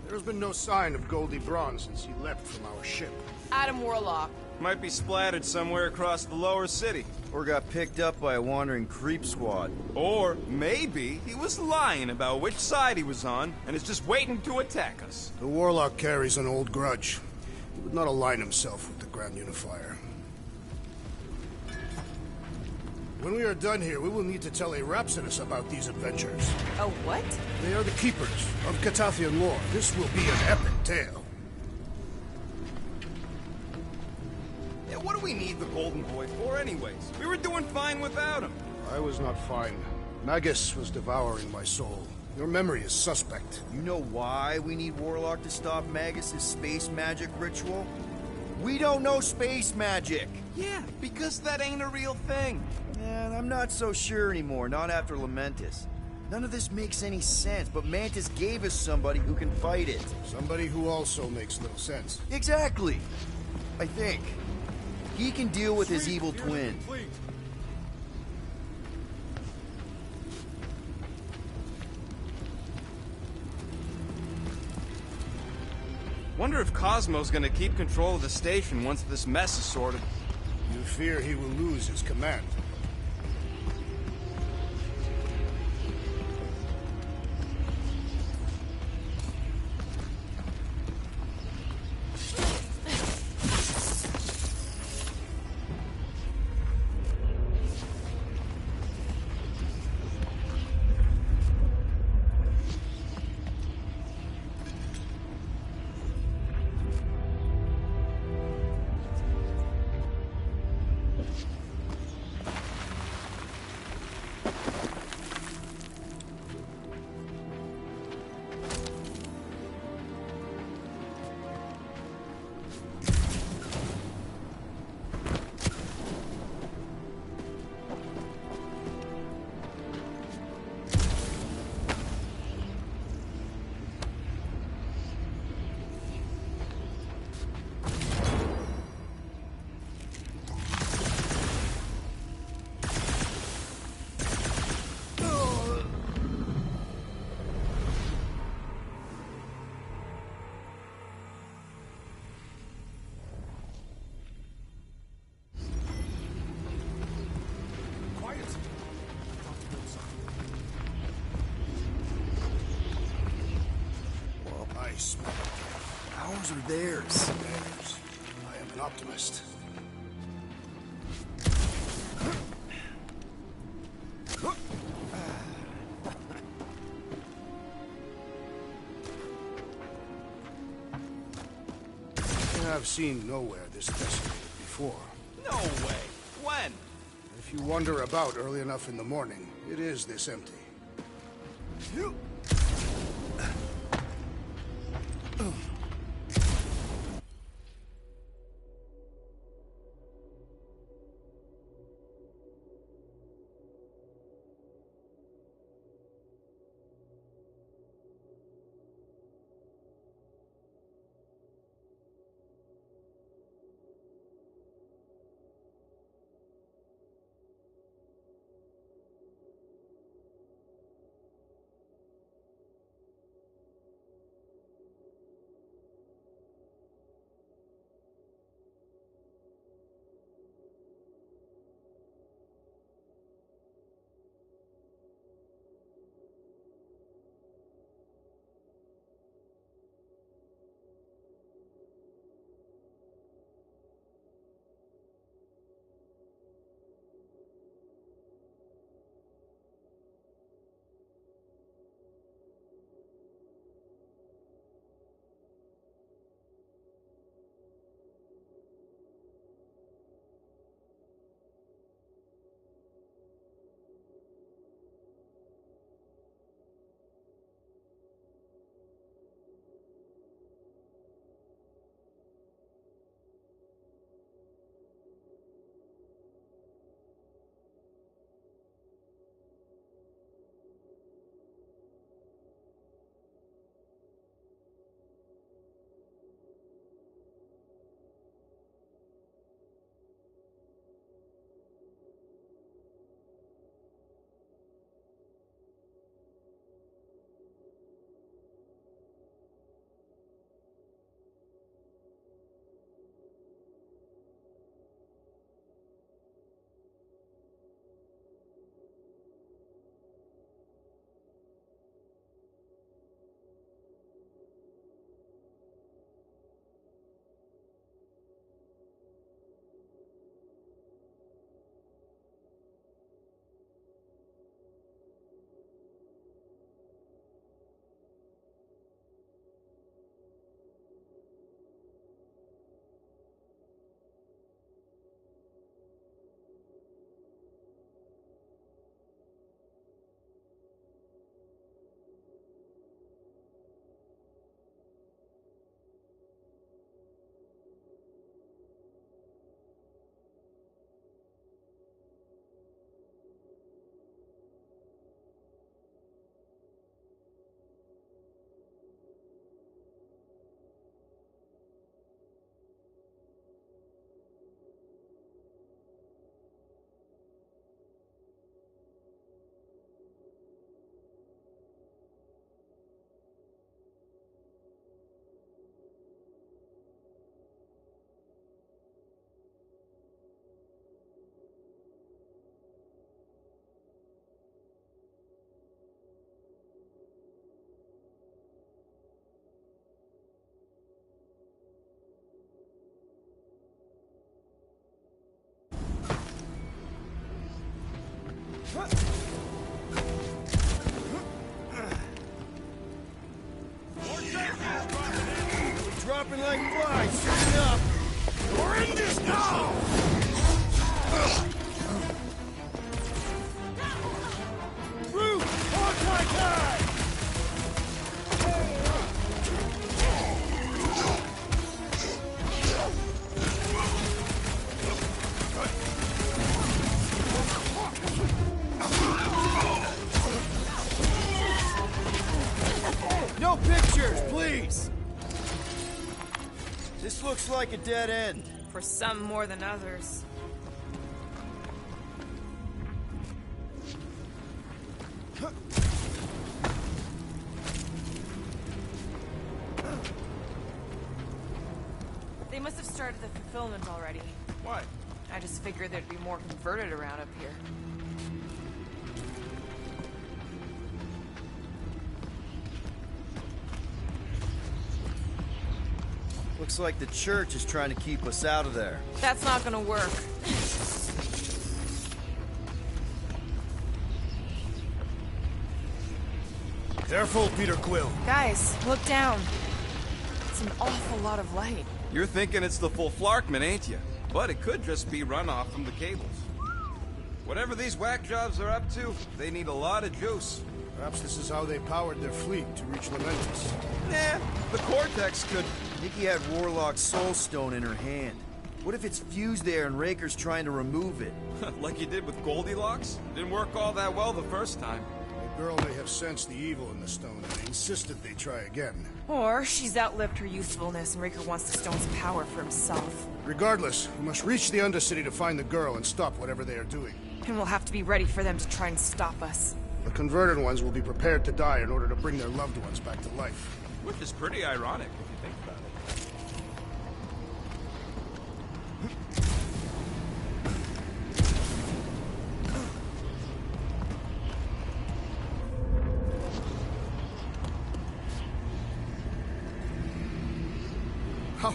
There's been no sign of Goldie Braun since he left from our ship. Adam Warlock. Might be splattered somewhere across the lower city. Or got picked up by a wandering creep squad. Or maybe he was lying about which side he was on and is just waiting to attack us. The Warlock carries an old grudge. He would not align himself with the Grand Unifier. When we are done here, we will need to tell a Rhapsodus about these adventures. A what? They are the keepers of Catathian lore. This will be an epic tale. Yeah, what do we need the Golden Boy for anyways? We were doing fine without him. I was not fine. Magus was devouring my soul. Your memory is suspect. You know why we need Warlock to stop Magus' space magic ritual? We don't know space magic! Yeah, because that ain't a real thing. Man, I'm not so sure anymore, not after Lamentus. None of this makes any sense, but Mantis gave us somebody who can fight it. Somebody who also makes little sense. Exactly! I think. He can deal with his evil twin. Wonder if Cosmo's gonna keep control of the station once this mess is sorted. You fear he will lose his command. Ours or theirs? Theirs. I am an optimist. I've seen nowhere this desolated before. No way. When? If you wander about early enough in the morning, it is this empty. Dropping like flies, straight up. We're in this now! Root! Anti-guy! No pictures, please! This looks like a dead end. For some more than others. They must have started the fulfillment already. What? I just figured there'd be more converted around up here. Looks like the church is trying to keep us out of there. That's not gonna work. Careful, Peter Quill. Guys, look down. It's an awful lot of light. You're thinking it's the full Flarkman, ain't you? But it could just be runoff from the cables. Whatever these whack jobs are up to, they need a lot of juice. Perhaps this is how they powered their fleet to reach Lamentus. Nah, the Cortex could... Nikki had Warlock's soul stone in her hand. What if it's fused there and Raker's trying to remove it? like he did with Goldilocks? Didn't work all that well the first time. The girl may have sensed the evil in the stone and they insisted they try again. Or she's outlived her usefulness and Raker wants the stone's power for himself. Regardless, we must reach the Undercity to find the girl and stop whatever they are doing. And we'll have to be ready for them to try and stop us. The converted ones will be prepared to die in order to bring their loved ones back to life. Which is pretty ironic if you think about it.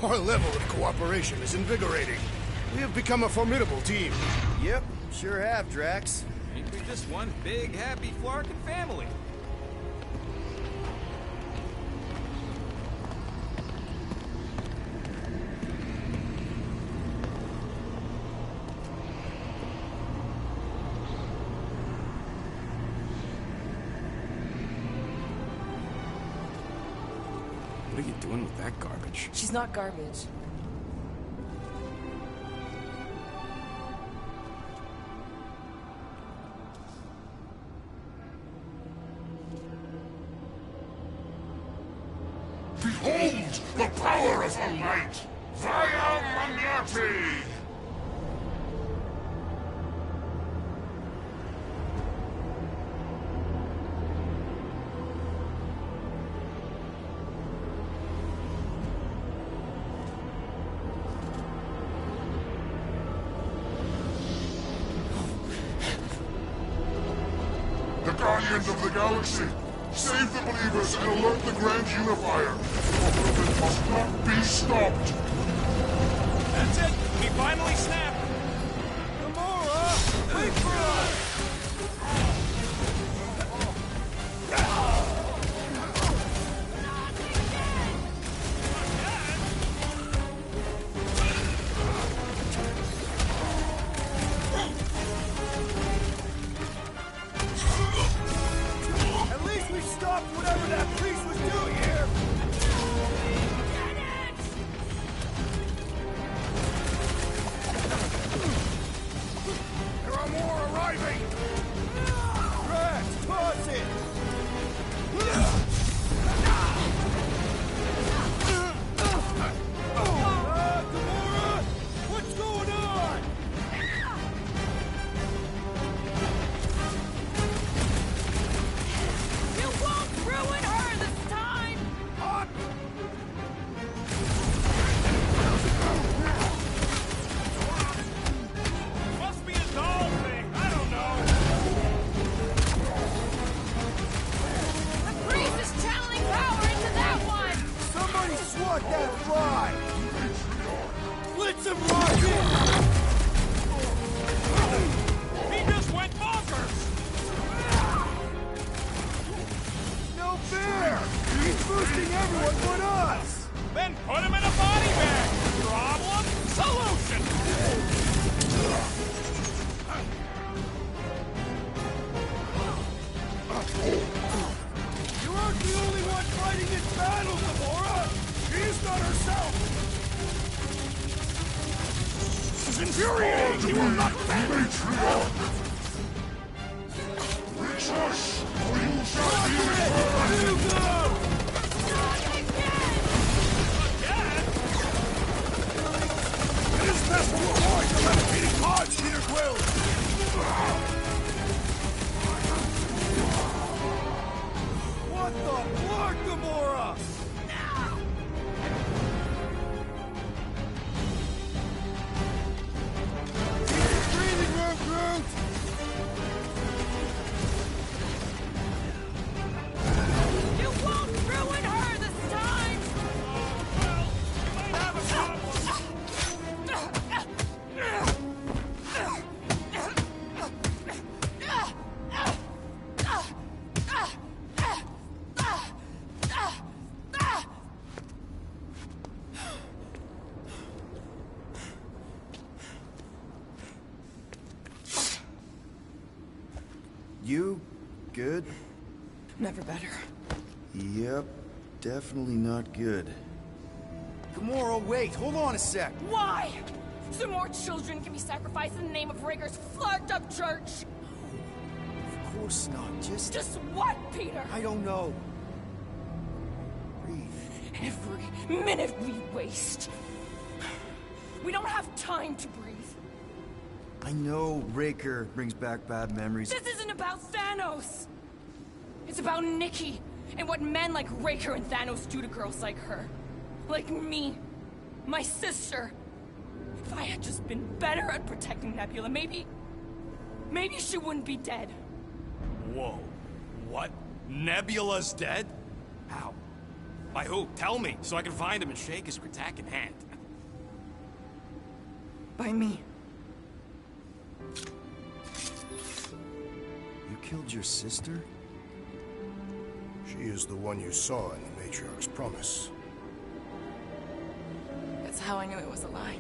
Our level of cooperation is invigorating. We have become a formidable team. Yep, sure have, Drax. Ain't we just one big, happy Flarkin family? What are you doing with that garbage? She's not garbage. Behold the power of the light! Via Magnati! The Guardians of the Galaxy! Save the believers and alert the Grand Unifier! Fulfillment must not be stopped! That's it! He finally snapped! Gamora! Wait for us! At least we stopped whatever that priest was doing here! There are more arriving! Drax, toss it! Gamora! What's going on? You won't ruin her this time! Must be a doll thing, I don't know! The priest is channeling power into that one! Somebody swat that fly! Blitz him, Rocket! He just went bonkers! boosting everyone but us! Then put him in a body bag! Problem? Solution! You aren't the only one fighting this battle, Gamora! She's not herself! This is infuriating! He will not bend! Reach us, or you shall be It is best to avoid the levitating pods, Peter Quill! What the blood, Gamora? Keep breathing room, Groot! You won't ruin her this time! You good? Never better. Yep, definitely not good. Gamora, wait, hold on a sec. Why? So more children can be sacrificed in the name of Raker's flagged-up church? Of course not, just... Just what, Peter? I don't know. Breathe. Every minute we waste. We don't have time to breathe. I know Raker brings back bad memories. This isn't about Thanos. It's about Nikki and what men like Raker and Thanos do to girls like her. Like me. My sister. If I had just been better at protecting Nebula, maybe she wouldn't be dead. Whoa. What? Nebula's dead? How? By who? Tell me, so I can find him and shake his Kratak in hand. By me. You killed your sister? She is the one you saw in the Matriarch's promise. That's how I knew it was a lie.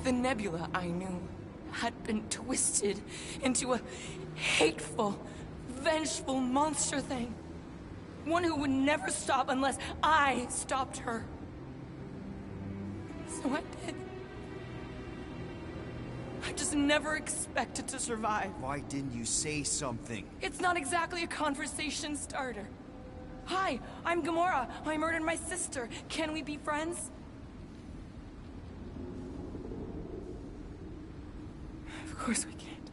The Nebula I knew had been twisted into a hateful, vengeful monster thing. One who would never stop unless I stopped her. So I did. I just never expected to survive. Why didn't you say something? It's not exactly a conversation starter. Hi, I'm Gamora. I murdered my sister. Can we be friends? Of course we can't.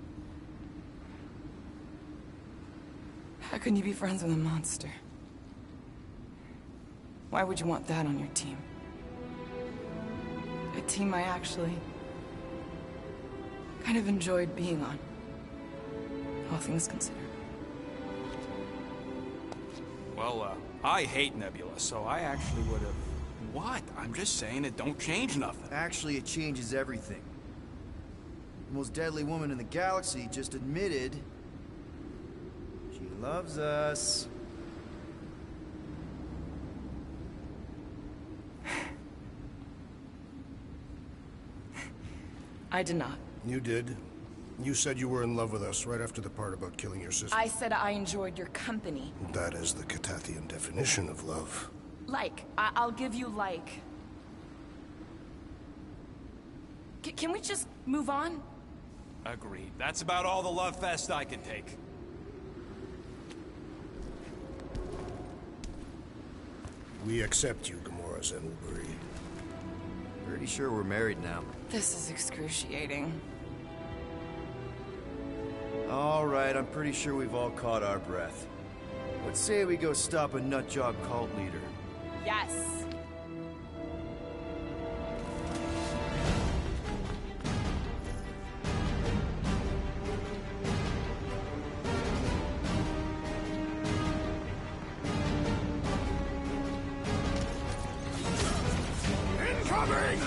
How can you be friends with a monster? Why would you want that on your team? A team I actually kind of enjoyed being on. All things considered. Well, I hate Nebula, so I actually would have... What? I'm just saying it don't change nothing. Actually, it changes everything. The most deadly woman in the galaxy just admitted she loves us. I did not. You did. You said you were in love with us right after the part about killing your sister. I said I enjoyed your company. That is the Catathian definition of love. Like. I'll give you like. Can we just move on? Agreed. That's about all the love fest I can take. We accept you, Gamora Zenwalbury. Pretty sure we're married now. This is excruciating. All right, I'm pretty sure we've all caught our breath. Let's say we go stop a nutjob cult leader. Yes. Incoming!